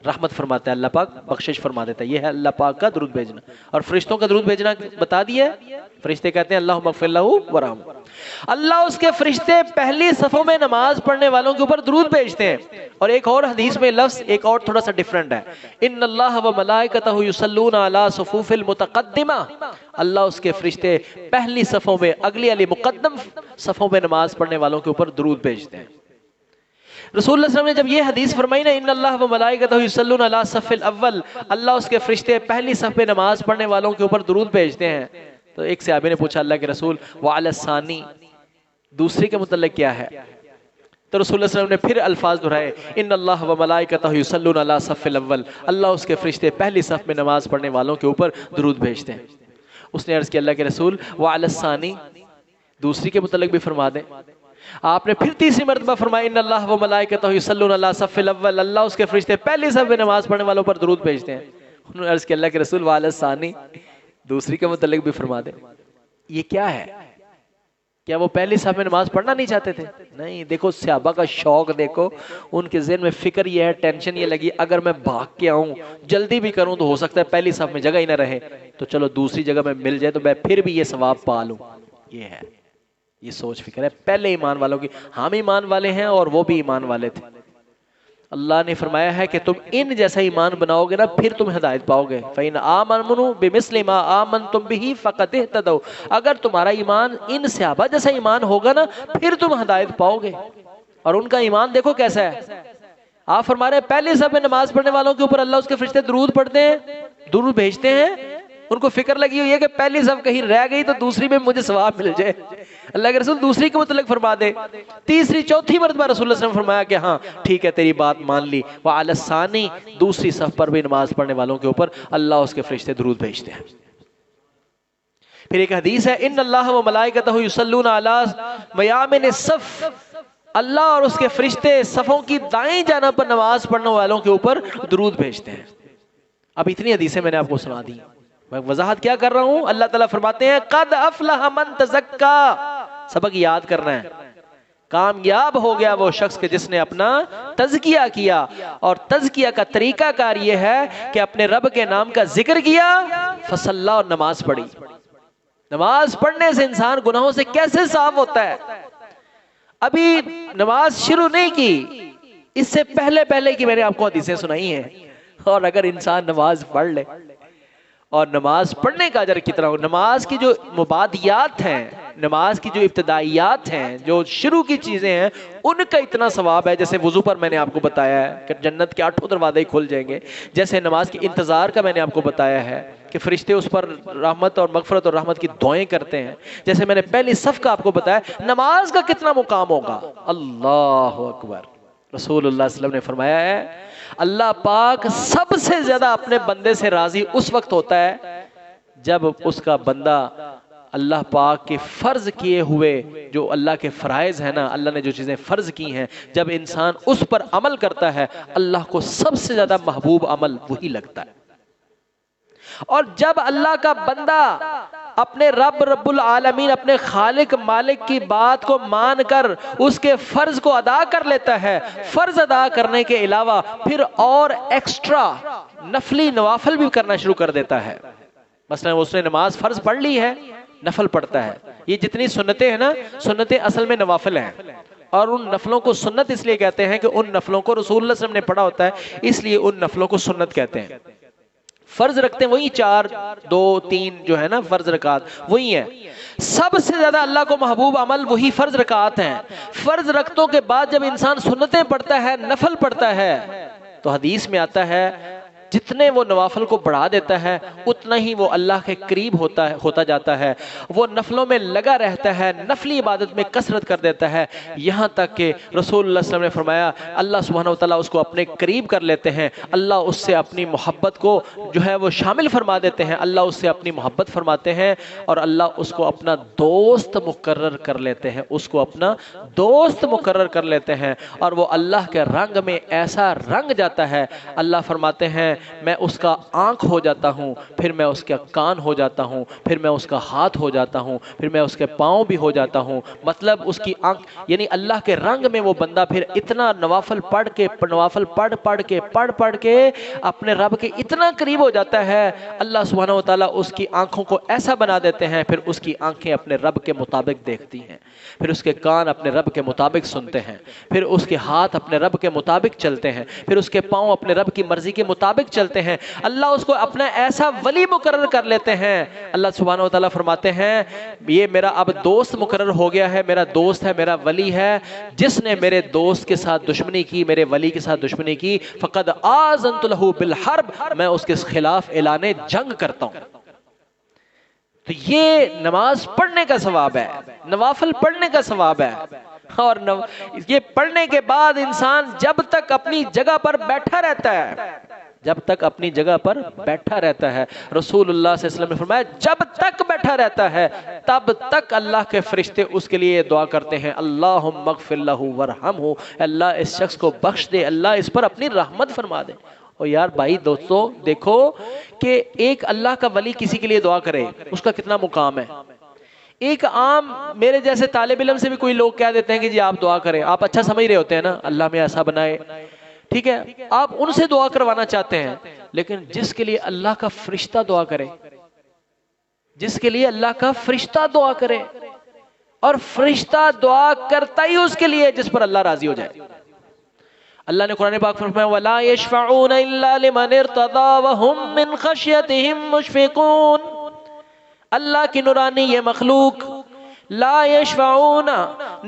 رحمت فرماتا ہے اللہ پاک، بخشش فرما دیتا ہے، یہ ہے اللہ پاک کا درود بھیجنا۔ اور فرشتوں کا درود بھیجنا بتا دیا ہے، فرشتے کہتے ہیں اللہم اغفر لہ ورحمہ، اللہ اس کے فرشتے پہلی صفوں میں نماز پڑھنے والوں کے اوپر درود بھیجتے ہیں۔ اور ایک اور حدیث میں لفظ ایک اور تھوڑا سا ڈیفرنٹ ہے، ان اللہ و ملائکتہ یصلون علی صفوف المتقدمہ، اللہ اس کے فرشتے پہلی صفوں میں اگلی علی مقدم صفوں میں نماز پڑھنے والوں کے اوپر درود بھیجتے ہیں۔ رسول اللہ صلی اللہ علیہ وسلم نے جب یہ حدیث فرمائی نا ان اللہ و ملائکتہ یصلون علی الصف الاول، اللہ اس کے فرشتے پہلی صف میں نماز پڑھنے والوں کے اوپر درود بھیجتے ہیں، تو ایک صحابی نے پوچھا اللہ کے رسول وعلی الثانی، دوسری کے متعلق کیا ہے؟ تو رسول اللہ صلی اللہ علیہ وسلم نے پھر الفاظ دہرائے ان اللہ و ملائکتہ یصلون علی الصف الاول، اللہ اس کے فرشتے پہلی صف میں نماز پڑھنے والوں کے اوپر درود بھیجتے ہیں۔ اس نے عرض کیا اللہ کے رسول وعلی الثانی، دوسری کے متعلق بھی فرما دیں۔ آپ نے پھر تیسری مرتبہ فرمایا ان اللہ و ملائکتہ یصلون علی الصف الاول، اللہ اس کے فرشتے پہلی صف میں نماز پڑھنے والوں پر درود بھیجتے ہیں۔ انہوں نے عرض کیا اللہ کے رسول وعلی الثانی، دوسری کے متعلق بھی فرما دیں۔ یہ کیا ہے؟ کیا وہ پہلی صف میں نماز پڑھنا نہیں چاہتے تھے؟ نہیں، دیکھو صحابہ کا شوق دیکھو، ان کے ذہن میں فکر یہ ہے، ٹینشن یہ لگی اگر میں بھاگ کے آؤں جلدی بھی کروں تو ہو سکتا ہے پہلی صف میں جگہ ہی نہ رہے، تو چلو دوسری جگہ میں مل جائے تو میں پھر بھی یہ ثواب پا لوں۔ یہ ہے، یہ سوچ فکر ہے پہلے ایمان والوں کی۔ ہم ایمان والے ہیں اور وہ بھی ایمان والے تھے۔ اللہ نے فرمایا ہے کہ تم ان جیسا ایمان بناؤ گے نا پھر تم ہدایت پاؤ گے۔ فَإِنْ آمَنُوا بِمِثْلِ مَا آمَنْتُمْ بِهِ فَقَدْ اهْتَدَوْا، اگر تمہارا ایمان ان صحابہ جیسا ایمان ہوگا نا پھر تم ہدایت پاؤ گے۔ اور ان کا ایمان دیکھو کیسا ہے، آپ فرما رہے ہیں پہلے صف میں نماز پڑھنے والوں کے اوپر اللہ اس کے فرشتے درود پڑھتے ہیں، درود بھیجتے ہیں۔ ان کو فکر لگی ہوئی ہے کہ پہلی صف کہیں رہ گئی تو دوسری میں مجھے ثواب مل جائے، اللہ کے رسول دوسری کے متعلق فرما دے۔ تیسری چوتھی مرتبہ رسول اللہ صلی اللہ علیہ وسلم نے فرمایا کہ ہاں ٹھیک ہے تیری بات مان لی، وعلی الثانی، دوسری صف پر بھی نماز پڑھنے والوں کے اوپر اللہ اس کے فرشتے درود بھیجتے ہیں۔ پھر ایک حدیث ہے ان اللہ و ملائکتہ یصلون علی میامن الصف، اللہ اور اس کے فرشتے صفوں کی دائیں جانب پر نماز پڑھنے والوں کے اوپر درود بھیجتے ہیں۔ اب اتنی حدیثیں میں نے آپ کو سنا دی، میں وضاحت کیا کر رہا ہوں؟ اللہ تعالیٰ فرماتے ہیں قد افلح من تزکا، سبق یاد کرنا ہے، کامیاب ہو گیا وہ شخص کہ جس نے اپنا تزکیہ کیا، اور تزکیہ کا طریقہ کار یہ ہے کہ اپنے رب کے نام کا ذکر کیا، فصلی اور نماز پڑھی۔ نماز پڑھنے سے انسان گناہوں سے کیسے صاف ہوتا ہے؟ ابھی نماز شروع نہیں کی، اس سے پہلے کی میں نے آپ کو حدیثیں سنائی ہیں، اور اگر انسان نماز پڑھ لے، اور نماز پڑھنے کا اجر کتنا ہو، نماز کی جو مبادیات ہیں، نماز کی جو ابتدائیات ہیں، جو شروع کی چیزیں ہیں، ان کا اتنا ثواب ہے۔ جیسے وضو پر میں نے آپ کو بتایا ہے کہ جنت کے 8 دروازے کھل جائیں گے، جیسے نماز کی انتظار کا میں نے آپ کو بتایا ہے کہ فرشتے اس پر رحمت اور مغفرت اور رحمت کی دعائیں کرتے ہیں، جیسے میں نے پہلی صف کا آپ کو بتایا، نماز کا کتنا مقام ہوگا، اللہ اکبر۔ رسول اللہ صلی اللہ علیہ وسلم نے فرمایا ہے اللہ پاک سب سے زیادہ اپنے بندے سے راضی اس وقت ہوتا ہے جب اس کا بندہ اللہ پاک کے فرض کیے ہوئے جو اللہ کے فرائض ہیں نا، اللہ نے جو چیزیں فرض کی ہیں، جب انسان اس پر عمل کرتا ہے، اللہ کو سب سے زیادہ محبوب عمل وہی لگتا ہے۔ اور جب اللہ کا بندہ اپنے رب العالمین، اپنے خالق مالک کی بات کو مان کر اس کے فرض کو ادا کر لیتا ہے، فرض ادا کرنے کے علاوہ پھر اور ایکسٹرا نفلی نوافل بھی کرنا شروع کر دیتا ہے۔ مثلا اس نے نماز فرض پڑھ لی ہے، نفل پڑھتا ہے۔ یہ جتنی سنتیں ہیں نا، سنتیں اصل میں نوافل ہیں، اور ان نفلوں کو سنت اس لیے کہتے ہیں کہ ان نفلوں کو رسول اللہ صلی اللہ علیہ وسلم نے پڑھا ہوتا ہے، اس لیے ان نفلوں کو سنت کہتے ہیں۔ فرض رکھتے ہیں وہی 4 2 3 جو ہے نا فرض رکعت وہی ہے۔ سب سے زیادہ اللہ کو محبوب عمل وہی فرض رکعت ہیں۔ فرض رکعتوں کے بعد جب انسان سنتیں پڑھتا ہے، نفل پڑھتا ہے، تو حدیث میں آتا ہے جتنے وہ نوافل کو بڑھا دیتا ہے اتنا ہی وہ اللہ کے قریب ہوتا جاتا ہے، وہ نفلوں میں لگا رہتا ہے، نفلی عبادت میں کثرت کر دیتا ہے، یہاں تک کہ رسول اللہ صلی اللہ علیہ وسلم نے فرمایا اللہ سبحانہ وتعالی اس کو اپنے قریب کر لیتے ہیں، اللہ اس سے اپنی محبت کو جو ہے وہ شامل فرما دیتے ہیں، اللہ اس سے اپنی محبت فرماتے ہیں، اور اللہ اس کو اپنا دوست مقرر کر لیتے ہیں، اس کو اپنا دوست مقرر کر لیتے ہیں، اور وہ اللہ کے رنگ میں ایسا رنگ جاتا ہے، اللہ فرماتے ہیں میں اس کا آنکھ ہو جاتا ہوں، پھر میں اس کا کان ہو جاتا ہوں، پھر میں اس کا ہاتھ ہو جاتا ہوں، پھر میں اس کے پاؤں بھی ہو جاتا ہوں۔ مطلب اس کی آنکھ یعنی اللہ کے رنگ میں وہ بندہ پھر اتنا نوافل پڑھ کے اپنے رب کے اتنا قریب ہو جاتا ہے، اللہ سبحانہ وتعالی اس کی آنکھوں کو ایسا بنا دیتے ہیں، پھر اس کی آنکھیں اپنے رب کے مطابق دیکھتی ہیں، پھر اس کے کان اپنے رب کے مطابق سنتے ہیں، پھر اس کے ہاتھ اپنے رب کے مطابق چلتے ہیں، پھر اس کے پاؤں اپنے رب کی مرضی کے مطابق چلتے ہیں، اللہ اس کو اپنا ایسا ولی مقرر کر لیتے ہیں۔ اللہ سبحانہ وتعالی فرماتے ہیں یہ میرا اب دوست مقرر ہو گیا ہے، میرا دوست ہے، میرا ولی ہے، جس نے میرے دوست کے ساتھ دشمنی کی، میرے ولی کے ساتھ دشمنی کی، فقد آذنت لہ بالحرب، میں اس کے خلاف اعلان جنگ کرتا ہوں۔ تو یہ نماز پڑھنے کا ثواب ہے، نوافل پڑھنے کا ثواب ہے، اور یہ پڑھنے کے بعد انسان جب تک اپنی جگہ پر بیٹھا رہتا ہے، جب تک اپنی جگہ پر بیٹھا رہتا ہے، رسول اللہ صلی اللہ علیہ وسلم نے فرمایا جب تک بیٹھا رہتا ہے تب تک اللہ کے فرشتے اس کے لیے دعا کرتے ہیں اللہم اغفر لہ ورحمہ، اللہ اس شخص کو بخش دے، اللہ اس پر اپنی رحمت فرما دے۔ اور یار بھائی دوستو دیکھو کہ ایک اللہ کا ولی کسی کے لیے دعا کرے اس کا کتنا مقام ہے۔ ایک عام میرے جیسے طالب علم سے بھی کوئی لوگ کہہ دیتے ہیں کہ جی آپ دعا کریں، آپ اچھا سمجھ رہے ہوتے ہیں نا اللہ میں ایسا بنائے، ٹھیک ہے، آپ ان سے دعا کروانا چاہتے ہیں، لیکن جس کے لیے اللہ کا فرشتہ دعا کرے، جس کے لیے اللہ کا فرشتہ دعا کرے، اور فرشتہ دعا کرتا ہی اس کے لیے جس پر اللہ راضی ہو جائے۔ اللہ نے قرآن پاک فرمایا وَلَا يَشْفَعُونَ إِلَّا لِمَنِ ارْتَضَىٰ وَهُمْ مِنْ خَشْيَتِهِمْ مُشْفِقُونَ۔ اللہ کی نورانی یہ مخلوق لا یشفعون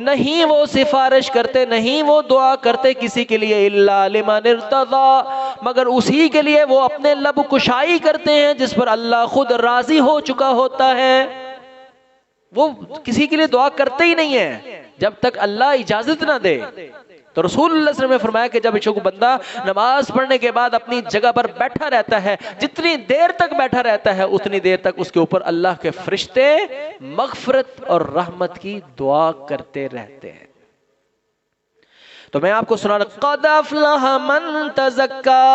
نہیں وہ سفارش کرتے، نہیں وہ دعا کرتے کسی کے لیے الا لمن ارتضی مگر اسی کے لیے وہ اپنے لب کشائی کرتے ہیں جس پر اللہ خود راضی ہو چکا ہوتا ہے۔ وہ کسی کے لیے دعا کرتے ہی نہیں ہیں جب تک اللہ اجازت نہ دے۔ تو رسول اللہ صلی اللہ علیہ وسلم نے فرمایا کہ جب کوئی بندہ نماز پڑھنے کے بعد اپنی جگہ پر بیٹھا رہتا ہے، جتنی دیر تک بیٹھا رہتا ہے اتنی دیر تک اس کے اوپر اللہ کے فرشتے مغفرت اور رحمت کی دعا کرتے رہتے ہیں۔ تو میں آپ کو سنا رہا قد افلح من تزکا،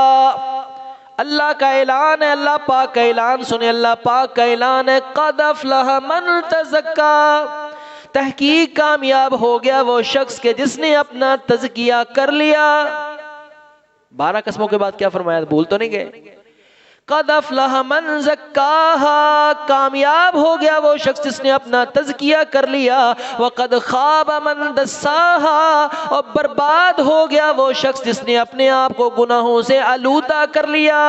اللہ کا اعلان ہے، اللہ پاک کا اعلان سنیں، اللہ پاک کا اعلان ہے قد افلح من تزکا، تحقیق کامیاب ہو گیا وہ شخص کہ جس نے اپنا تزکیہ کر لیا. 12 قسموں کے بعد کیا فرمایا؟ بھول تو نہیں گئے؟ قد افلح من زکاہا، کامیاب ہو گیا وہ شخص جس نے اپنا تزکیہ کر لیا. وقد خاب من دساہا، اور برباد ہو گیا وہ شخص جس نے اپنے آپ کو گناہوں سے آلودہ کر لیا.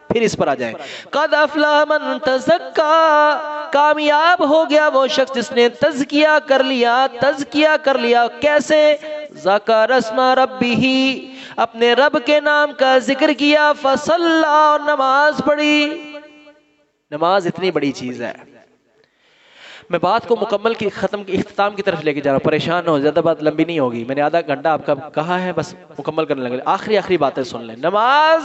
پھر اس پر آ جائیں. قد افلح من تزکا، کامیاب ہو گیا وہ شخص جس نے تزکیہ کر لیا. تزکیہ کر لیا کیسے؟ ذکر اسم ربہ، اپنے رب کے نام کا ذکر کیا. فصلی، اور نماز پڑھی. نماز اتنی بڑی چیز ہے. میں بات کو مکمل کی اختتام کی طرف لے کے جا رہا ہوں، پریشان نہ ہو، زیادہ بات لمبی نہیں ہوگی. میں نے آدھا گھنٹہ آپ کا کہا ہے، بس مکمل کرنے لگے. آخری باتیں سن لیں. نماز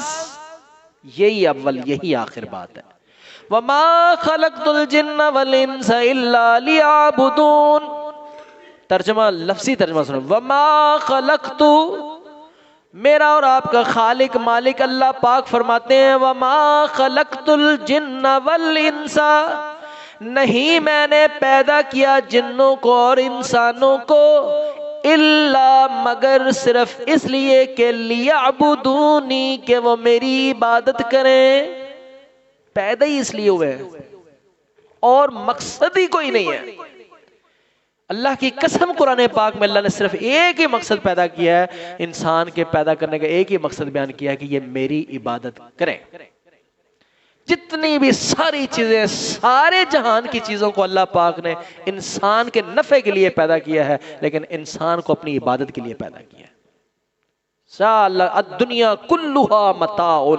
یہی اول، یہی آخر بات ہے. وَمَا خَلَقْتُ الْجِنَّ وَالْإِنسَ إِلَّا لِيَعْبُدُونَ. ترجمہ، لفظی ترجمہ سنو. وَمَا خَلَقْتُ، میرا اور آپ کا خالق مالک اللہ پاک فرماتے ہیں وَمَا خَلَقْتُ الْجِنَّ وَالْإِنسَ، نہیں میں نے پیدا کیا جنوں کو اور انسانوں کو، الا مگر صرف اس لیے کہ لیعبدونی، کہ وہ میری عبادت کریں. پیدا ہی اس لیے ہوئے ہیں اور مقصد ہی کوئی نہیں ہے. اللہ کی قسم قرآن پاک میں اللہ نے صرف ایک ہی مقصد پیدا کیا ہے، انسان کے پیدا کرنے کا ایک ہی مقصد بیان کیا ہے کہ یہ میری عبادت کریں. جتنی بھی ساری چیزیں، سارے جہان کی چیزوں کو اللہ پاک نے انسان کے نفع کے لیے پیدا کیا ہے، لیکن انسان کو اپنی عبادت کے لیے پیدا کیا ہے. الدنیا کلھا متاع،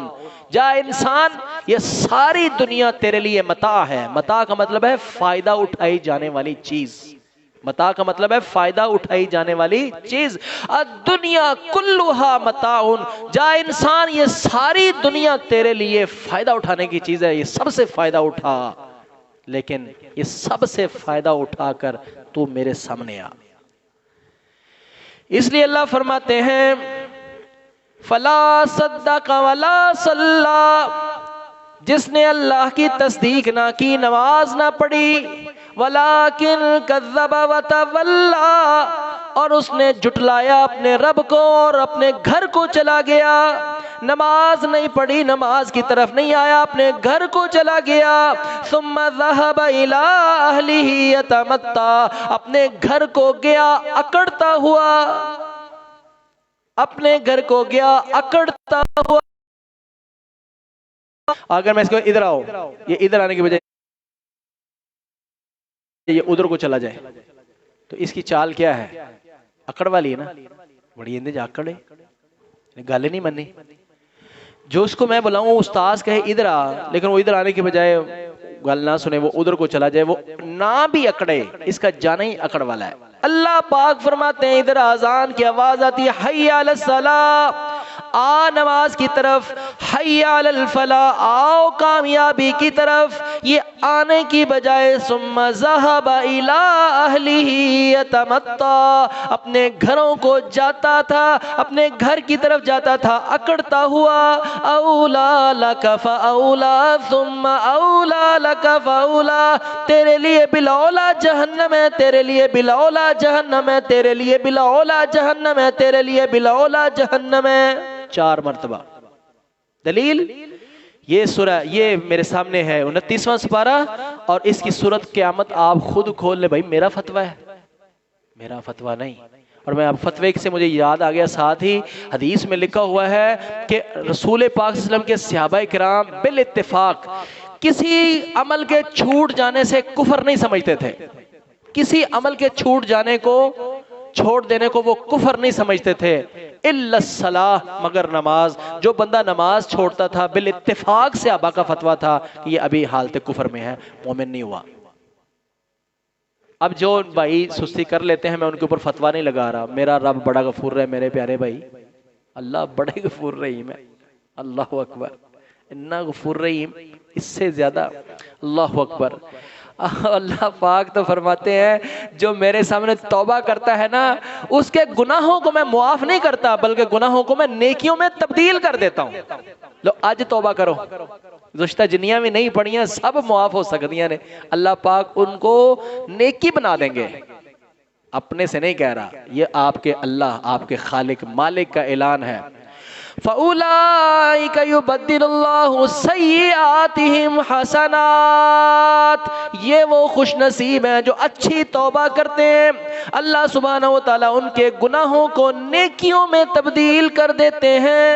جا انسان یہ ساری دنیا تیرے لیے متاع ہے. متاع کا مطلب ہے فائدہ اٹھائی جانے والی چیز. متاع کا مطلب ہے فائدہ اٹھائی جانے والی چیز. الدنیا کلھا متاع، جا انسان یہ ساری دنیا تیرے لیے فائدہ اٹھانے کی چیز ہے، یہ سب سے فائدہ اٹھا، لیکن یہ سب سے فائدہ اٹھا کر تو میرے سامنے آ. اس لیے اللہ فرماتے ہیں فلا صدق ولا صلی، جس نے اللہ کی تصدیق نہ کی، نماز نہ پڑھی، ولیکن کذب وتولی، اور اس نے جھٹلایا اپنے رب کو اور اپنے گھر کو چلا گیا. نماز نہیں پڑھی، نماز کی طرف نہیں آیا، اپنے گھر کو چلا گیا. ثم ذهب الى اهله يتمتع، اپنے گھر کو گیا اکڑتا ہوا، اپنے گھر کو گیا اکڑتا ہوا. اگر میں اس کو ادھر آؤ، یہ ادھر آنے کی بجائے یہ ادھر کو چلا جائے تو اس کی چال کیا ہے؟ اکڑ والی ہے نا. بڑی اندے جا اکڑے، گل نہیں منی. جو اس کو میں بلاؤں استاذ کہے ادھر آ، لیکن وہ ادھر آنے کی بجائے گل نہ سنے، وہ ادھر کو چلا جائے، وہ نہ بھی اکڑے، اس کا جانا ہی اکڑ والا ہے. اللہ پاک فرماتے ہیں ادھر اذان کی آواز آتی ہے حی علی الصلاۃ، آ نماز کی طرف، حی علی الفلاح، آؤ کامیابی کی طرف. یہ آنے کی بجائے ثم ذهب الى اهله يتمتع، اپنے گھروں کو جاتا تھا، اپنے گھر کی طرف جاتا تھا اکڑتا ہوا. اولا لک فاولا ثم اولا لک فاولا، تیرے لیے بالاولا جہنم ہے، تیرے لیے بالاولا جہنم ہے، تیرے لیے بالاولا جہنم ہے، تیرے لیے بالاولا جہنم ہے. 4 مرتبہ. دلیل یہ سورہ، یہ میرے سامنے ہے 29واں سپارہ، اور اس کی صورت قیامت آپ خود کھول لے. بھائی میرا فتویٰ ہے، میرا فتویٰ نہیں. اور میں اب فتوے سے مجھے یاد آ گیا، ساتھ ہی حدیث میں لکھا ہوا ہے کہ رسول پاک صلی اللہ علیہ وسلم کے صحابہ کرام بالاتفاق کسی عمل کے چھوٹ جانے سے کفر نہیں سمجھتے تھے. کسی عمل کے چھوٹ جانے کو، چھوڑ دینے کو وہ کفر نہیں سمجھتے تھے. الا الصلاۃ، مگر نماز. جو بندہ نماز چھوڑتا تھا بالاتفاق صحابہ کا فتویٰ تھا کہ یہ ابھی حالت کفر میں ہے، مومن نہیں ہوا. اب جو بھائی سستی کر لیتے ہیں میں ان کے اوپر فتویٰ نہیں لگا رہا. میرا رب بڑا غفور ہے میرے پیارے بھائی، اللہ بڑے غفور رحیم ہے. اللہ اکبر، اتنا غفور رحیم، اس سے زیادہ. اللہ اکبر. اللہ پاک تو فرماتے ہیں جو میرے سامنے توبہ کرتا ہے نا اس کے گناہوں کو میں معاف نہیں کرتا بلکہ گناہوں کو میں نیکیوں میں تبدیل کر دیتا ہوں. لو آج توبہ کرو، گزشتہ جنیاں بھی نہیں پڑھیاں سب معاف ہو سکتی ہیں، اللہ پاک ان کو نیکی بنا دیں گے. اپنے سے نہیں کہہ رہا، یہ آپ کے اللہ، آپ کے خالق مالک کا اعلان ہے. فَأُولَئِكَ يُبَدِّلُ اللَّهُ سَيِّئَاتِهِمْ حَسَنَاتٍ، یہ وہ خوش نصیب ہیں جو اچھی توبہ کرتے ہیں، اللہ سبحانہ وتعالیٰ ان کے گناہوں کو نیکیوں میں تبدیل کر دیتے ہیں.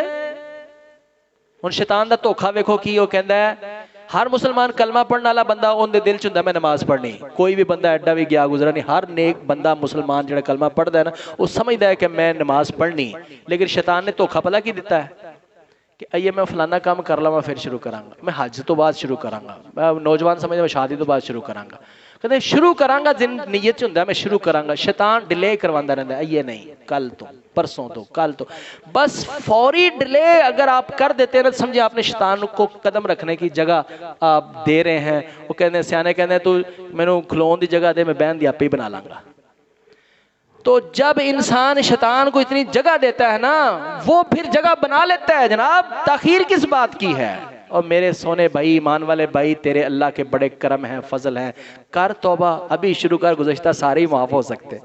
ان شیطان دا دھوکھا ویکھو کی وہ کہندا ہے ہر مسلمان کلمہ پڑھنے والا بندہ ان دے دل چ ہوندا میں نماز پڑھنی. کوئی بھی بندہ ایڈا بھی گیا گزرا نہیں، ہر نیک بندہ مسلمان جڑا کلمہ پڑھدا ہے نا وہ سمجھدا ہے کہ میں نماز پڑھنی. لیکن شیطان نے دھوکھا پتہ کی دیتا ہے کہ آئیے میں فلانا کام کر لواں پھر شروع کراں گا، میں حج تو بعد شروع کراں گا، میں نوجوان سمجھدا میں شادی تو بعد شروع کراں گا. کہتے شروع کراں گا نیت چ ہوندا ہے میں شروع کراں گا. شیطان ڈیلے کرواندہ رہندا ہے، آئیے نہیں کل تو پرسوں تو کل تو، بس فوری ڈیلے اگر آپ کر دیتے ہیں نا سمجھے آپ نے شیطان کو قدم رکھنے کی جگہ آپ دے رہے ہیں. وہ کہتے ہیں سیانے کہتے ہیں تو مینوں کھلون دی جگہ دے میں بہن دی آپے ہی بنا لاں گا. تو جب انسان شیطان کو اتنی جگہ دیتا ہے نا وہ پھر جگہ بنا لیتا ہے. جناب تاخیر کس بات کی ہے؟ اور میرے سونے بھائی ایمان والے بھائی تیرے اللہ کے بڑے کرم ہیں فضل ہیں، کر توبہ ابھی شروع کر، گزشتہ سارے ہی معاف ہو سکتے،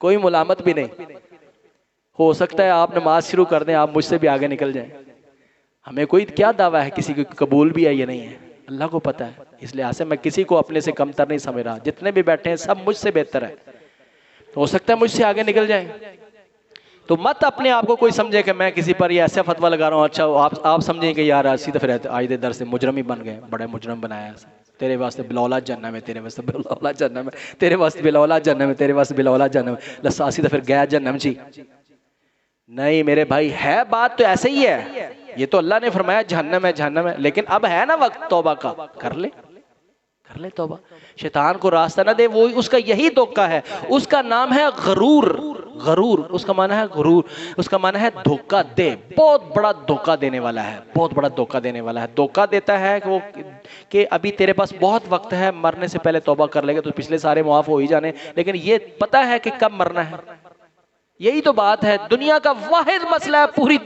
کوئی ملامت بھی نہیں. ہو سکتا ہے آپ نماز شروع کر دیں آپ مجھ سے بھی آگے نکل جائیں، ہمیں کوئی کیا دعویٰ ہے کسی کو قبول بھی ہے یا نہیں ہے، اللہ کو پتہ ہے. اس لحاظ سے میں کسی کو اپنے سے کم تر نہیں سمجھ رہا، جتنے بھی بیٹھے ہیں سب مجھ سے بہتر ہے، ہو سکتا ہے مجھ سے آگے نکل جائیں. تو مت اپنے آپ کو کوئی سمجھے کہ میں کسی پر یہ ایسا فتویٰ لگا رہا ہوں، اچھا آپ سمجھیں کہ یار اسی تو پھر آج دے در سے مجرم ہی بن گئے، بڑے مجرم بنایا ہے، تیرے واسطے بلولا جہنم ہے، تیرے واسطے بلولا جہنم ہے، تیرے واسطے بلولا جہنم ہے، تیرے واسطے بلولا جہنم ہے، لساسی تو پھر گیا جہنم جی. نہیں میرے بھائی ہے بات تو ایسے ہی ہے، یہ تو اللہ نے فرمایا جہنم ہے جہنم ہے، لیکن اب ہے نا وقت توبہ کا، کر لے توبہ. شیطان کو راستہ نہ دے، وہ اس کا یہی دھوکہ ہے، اس کا نام ہے غرور. غرور اس کا معنی ہے غرور، اس کا معنی ہے دھوکہ دے، بہت بڑا دھوکہ دینے والا ہے، بہت بڑا دھوکہ دینے والا ہے. دھوکہ دیتا ہے کہ وہ کہ ابھی تیرے پاس بہت وقت ہے، مرنے سے پہلے توبہ کر لے گا تو پچھلے سارے معاف ہو ہی جانے، لیکن یہ پتہ ہے کہ کب مرنا ہے. یہی تو بات ہے، دنیا کا واحد مسئلہ ہے، پوری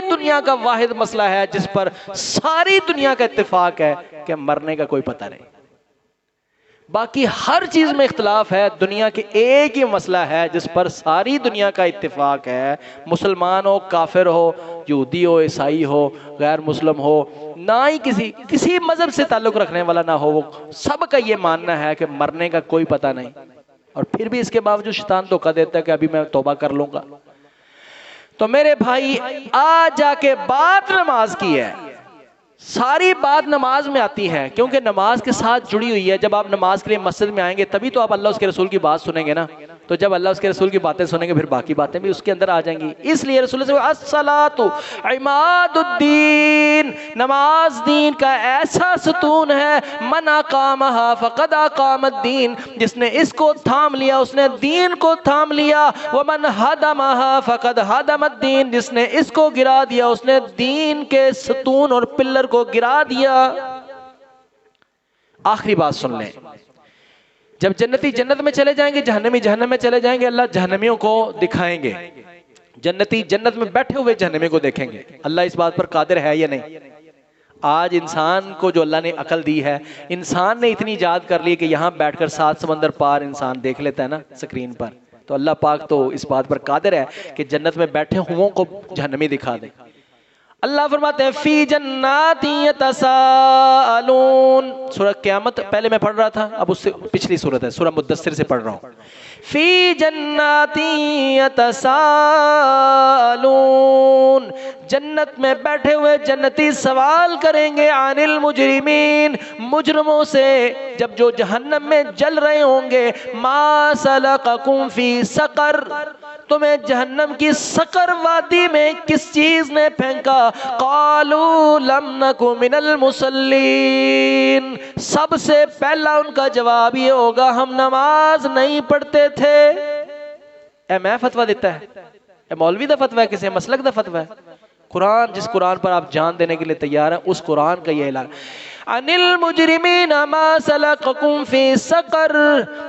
دنیا کا واحد مسئلہ ہے جس پر ساری دنیا کا اتفاق ہے کہ مرنے کا کوئی پتہ نہیں. باقی ہر چیز میں اختلاف ہے، دنیا کے ایک ہی مسئلہ ہے جس پر ساری دنیا کا اتفاق ہے، مسلمان ہو کافر ہو یہودی ہو عیسائی ہو غیر مسلم ہو، نہ ہی کسی مذہب سے تعلق رکھنے والا نہ ہو، وہ سب کا یہ ماننا ہے کہ مرنے کا کوئی پتہ نہیں. اور پھر بھی اس کے باوجود شیطان دھوکہ دیتا ہے کہ ابھی میں توبہ کر لوں گا. تو میرے بھائی آج جا کے بات نماز کی ہے، ساری بات نماز میں آتی ہے کیونکہ نماز کے ساتھ جڑی ہوئی ہے. جب آپ نماز کے لیے مسجد میں آئیں گے تبھی تو آپ اللہ اس کے رسول کی بات سنیں گے نا، تو جب اللہ اس کے رسول کی باتیں سنیں گے پھر باقی باتیں بھی اس کے اندر آ جائیں گی. اس لیے رسول اللہ الصلاۃ عماد الدین، نماز دین کا ایسا ستون ہے، من اقامها فقد اقام الدین، جس نے اس کو تھام لیا اس نے دین کو تھام لیا. ومن ہدمها فقد ہدم الدین، جس نے اس کو گرا دیا اس نے دین کے ستون اور پلر کو گرا دیا. آخری بات سن لیں، جب جنتی جنت میں چلے جائیں گے جہنمی جہنم میں چلے جائیں گے، اللہ جہنمیوں کو دکھائیں گے، جنتی جنت میں بیٹھے ہوئے جہنمی کو دیکھیں گے. اللہ اس بات پر قادر ہے یا نہیں؟ آج انسان کو جو اللہ نے عقل دی ہے، انسان نے اتنی ایجاد کر لی کہ یہاں بیٹھ کر 7 سمندر پار انسان دیکھ لیتا ہے نا سکرین پر. تو اللہ پاک تو اس بات پر قادر ہے کہ جنت میں بیٹھے ہوں کو جہنمی دکھا دے. اللہ فرماتے ہیں فی جنات یتساءلون، سورہ قیامت پہلے میں پڑھ رہا تھا، اب اس سے پچھلی سورت ہے، سورہ مدثر سے پڑھ رہا ہوں. فی جنات یتساءلون، جنت میں بیٹھے ہوئے جنتی سوال کریں گے عن المجرمین، مجرموں سے جب جو جہنم میں جل رہے ہوں گے، ما سلککم فی سقر، تمہیں جہنم کی سقر وادی میں کس چیز نے پھینکا؟ قالوا لم نک من المصلین، سب سے پہلا ان کا جواب یہ ہوگا ہم نماز نہیں پڑھتے تھے. اے میں فتویٰ دیتا ہے، اے مولوی دا فتویٰ ہے، کسی مسلک دا فتویٰ ہے؟ قرآن، جس قرآن پر آپ جان دینے کے لیے تیار ہیں اس قرآن کا یہ اعلان. انل مجرمین ما سلککم فی سقر،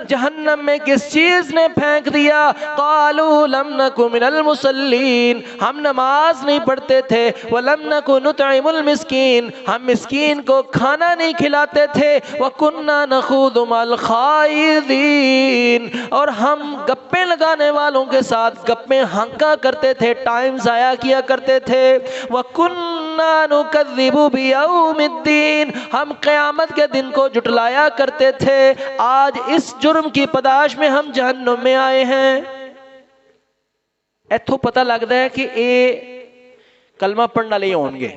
جہنم میں کس چیز نے پھینک دیا؟ قالوا لم نک من المصلین، ہم نماز نہیں پڑھتے تھے، ولم نک نطعم المسکین، ہم مسکین کو کھانا نہیں کھلاتے تھے، وکنا نخوض مع الخائضین، اور ہم گپیں لگانے والوں کے ساتھ گپیں ہنکا کرتے تھے، ٹائم ضائع کیا کرتے تھے، وکنا نکذب بیوم الدین، ہم قیامت کے دن کو جھٹلایا کرتے تھے، آج اس جرم کی پاداش میں ہم جہنم میں آئے ہیں۔ ایتھوں پتہ لگتا ہے کہ اے کلمہ پڑھنے والے ہوں گے،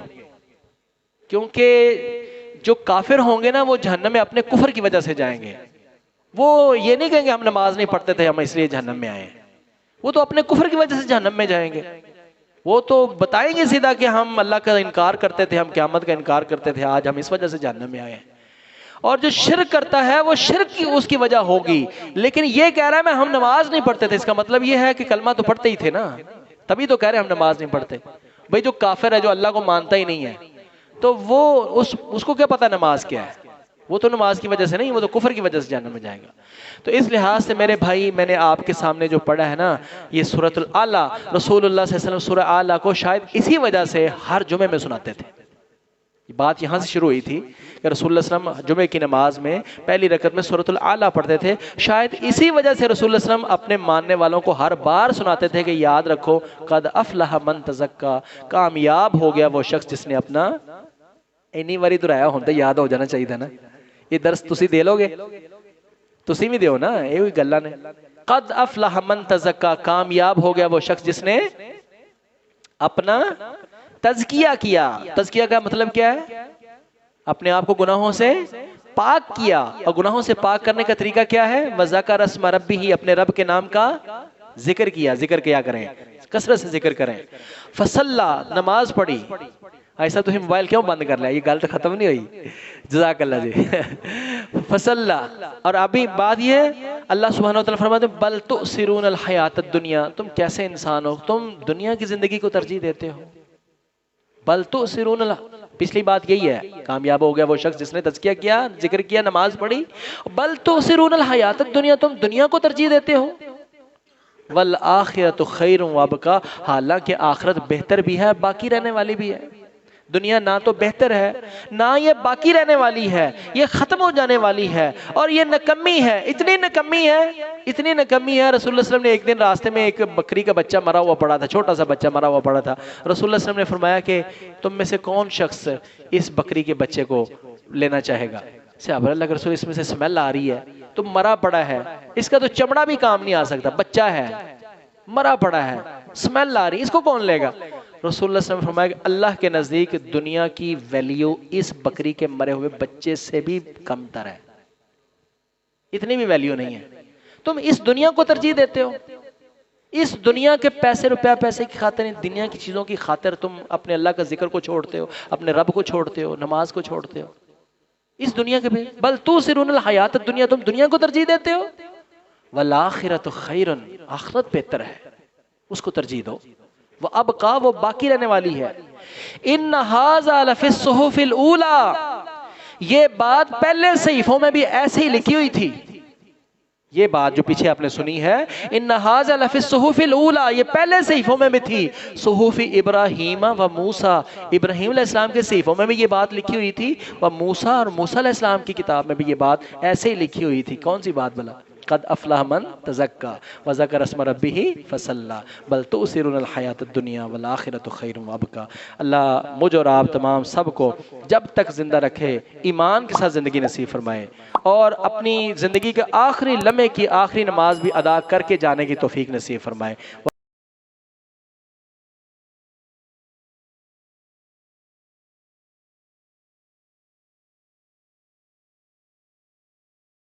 کیونکہ جو کافر ہوں گے نا وہ جہنم میں اپنے کفر کی وجہ سے جائیں گے، وہ یہ نہیں کہیں گے ہم نماز نہیں پڑھتے تھے ہم اس لیے جہنم میں آئے ہیں، وہ تو اپنے کفر کی وجہ سے جہنم میں جائیں گے، وہ تو بتائیں گے سیدھا کہ ہم اللہ کا انکار کرتے تھے، ہم قیامت کا انکار کرتے تھے، آج ہم اس وجہ سے جہنم میں آئے ہیں۔ اور جو شرک کرتا ہے وہ شرک کی اس کی وجہ ہوگی، لیکن یہ کہہ رہا ہے میں ہم نماز نہیں پڑھتے تھے، اس کا مطلب یہ ہے کہ کلمہ تو پڑھتے ہی تھے نا، تبھی تو کہہ رہے ہیں ہم نماز نہیں پڑھتے۔ بھئی جو کافر ہے، جو اللہ کو مانتا ہی نہیں ہے، تو وہ اس کو کیا پتا نماز کیا ہے؟ وہ تو نماز کی وجہ سے نہیں، وہ تو کفر کی وجہ سے جہنم میں جائے گا۔ تو اس لحاظ سے میرے بھائی، میں نے آپ کے سامنے جو پڑھا ہے نا، یہ سورۃ الاعلیٰ، رسول اللہ صلی اللہ علیہ وسلم سورہ اعلیٰ کو شاید اسی وجہ سے ہر جمعے میں سناتے تھے۔ بات یہاں سے شروع ہوئی تھی کہ رسول اللہ صلی اللہ علیہ وسلم جمعے کی نماز میں پہلی رکعت میں سورۃ الاعلیٰ پڑھتے تھے، شاید اسی وجہ سے رسول اللہ صلی اللہ علیہ وسلم اپنے ماننے والوں کو ہر بار سناتے تھے کہ یاد رکھو قد افلح من تزکا، کامیاب ہو گیا وہ شخص جس نے اپنا، اینی واری دہرایا ہوتا یاد ہو جانا چاہیے تھا نا، یہ درس تسی دے لو گے، تسی بھی دیو نا، یہ ہوئی گلہ نے، قد افلح من تزکا، کامیاب ہو گیا وہ شخص جس نے اپنا تزکیہ کیا۔ تزکیہ کا مطلب کیا ہے؟ اپنے آپ کو گناہوں سے پاک کیا، اور گناہوں سے پاک کرنے کا طریقہ کیا ہے؟ وَذَكَرَ اسْمَ رَبِّهِ، اپنے رب کے نام کا ذکر کیا، ذکر کیا کریں، کثرت سے ذکر کریں۔ فَصَلَّى، نماز پڑھی۔ ایسا تو ہی موبائل کیوں بند کر لیا؟ یہ گل تو ختم نہیں ہوئی، جزاک اللہ جی۔ فَصَلَّى، اور ابھی بات یہ ہے، اللہ سبحانہ وتعالی فرماتے ہیں بَلْ تُؤْثِرُونَ الْحَيَاةَ الدُّنْيَا، تم کیسے انسان ہو، تم دنیا کی زندگی کو ترجیح دیتے ہو۔ بل تؤثرون، پچھلی بات یہی ہے، کامیاب ہو گیا وہ شخص جس نے تزکیہ کیا، ذکر کیا، نماز پڑھی۔ بل تؤثرون الحیات الدنیا، تم دنیا کو ترجیح دیتے ہو۔ والآخرۃ خیر وابقا، حالانکہ آخرت بہتر بھی ہے، باقی رہنے والی بھی ہے۔ دنیا نہ تو بہتر ہے، نہ یہ باقی رہنے والی ہے، یہ ختم ہو جانے والی ہے، اور یہ نکمی ہے، اتنی نکمی ہے، اتنی نکمی ہے۔ رسول اللہ صلی اللہ علیہ وسلم نے ایک دن راستے میں ایک بکری کا بچہ مرا ہوا پڑا تھا، چھوٹا سا بچہ مرا ہوا پڑا تھا۔ رسول اللہ صلی اللہ علیہ وسلم نے فرمایا کہ تم میں سے کون شخص اس بکری کے بچے کو لینا چاہے گا؟ صحابہ اللہ کے رسول، اس میں سے سمیل آ رہی ہے، تو مرا پڑا ہے، اس کا تو چمڑا بھی کام نہیں آ سکتا، بچہ ہے، مرا پڑا ہے، سمیل آ رہی، اس کو کون لے گا؟ رسول اللہ صلی اللہ علیہ وسلم نے فرمایا کہ اللہ کے نزدیک دنیا کی ویلیو اس بکری کے مرے ہوئے بچے سے بھی کم تر ہے، اتنی بھی ویلیو نہیں ہے۔ تم اس دنیا کو ترجیح دیتے ہو، اس دنیا کے پیسے، روپیہ پیسے کی خاطر، دنیا کی چیزوں کی خاطر تم اپنے اللہ کا ذکر کو چھوڑتے ہو، اپنے رب کو چھوڑتے ہو، نماز کو چھوڑتے ہو، اس دنیا کے بھی۔ بل تؤثرون الحیات الدنیا، تم دنیا کو ترجیح دیتے ہو۔ والآخرۃ خیر، آخرت بہتر ہے، اس کو ترجیح دو۔ وَأَبْقَى، وہ باقی رہنے والی ہے۔ إِنَّ هَذَا لَفِي الصُّحُفِ الْأُولَى، یہ بات پہلے صحیفوں میں بھی ایسے ہی لکھی ہوئی تھی، یہ بات جو پیچھے آپ نے سنی ہے، إِنَّ هَذَا لَفِي الصُّحُفِ الْأُولَى، یہ پہلے صحیفوں میں بھی تھی، صحف ابراہیم و موسیٰ، ابراہیم علیہ السلام کے صحیفوں میں بھی یہ بات لکھی ہوئی تھی، و موسیٰ، اور موسیٰ علیہ السلام کی کتاب میں بھی یہ بات ایسے ہی لکھی ہوئی تھی۔ کون سی بات بلا؟ قد افلح من تزکا وذکر اسم ربہ فصلی بل تؤثرون الحیاۃ الدنیا والآخرۃ خیر وابقا۔ اللہ مجھ اور آپ تمام سب کو جب تک زندہ رکھے ایمان کے ساتھ زندگی نصیب فرمائے، اور اپنی زندگی کے آخری لمحے کی آخری نماز بھی ادا کر کے جانے کی توفیق نصیب فرمائے۔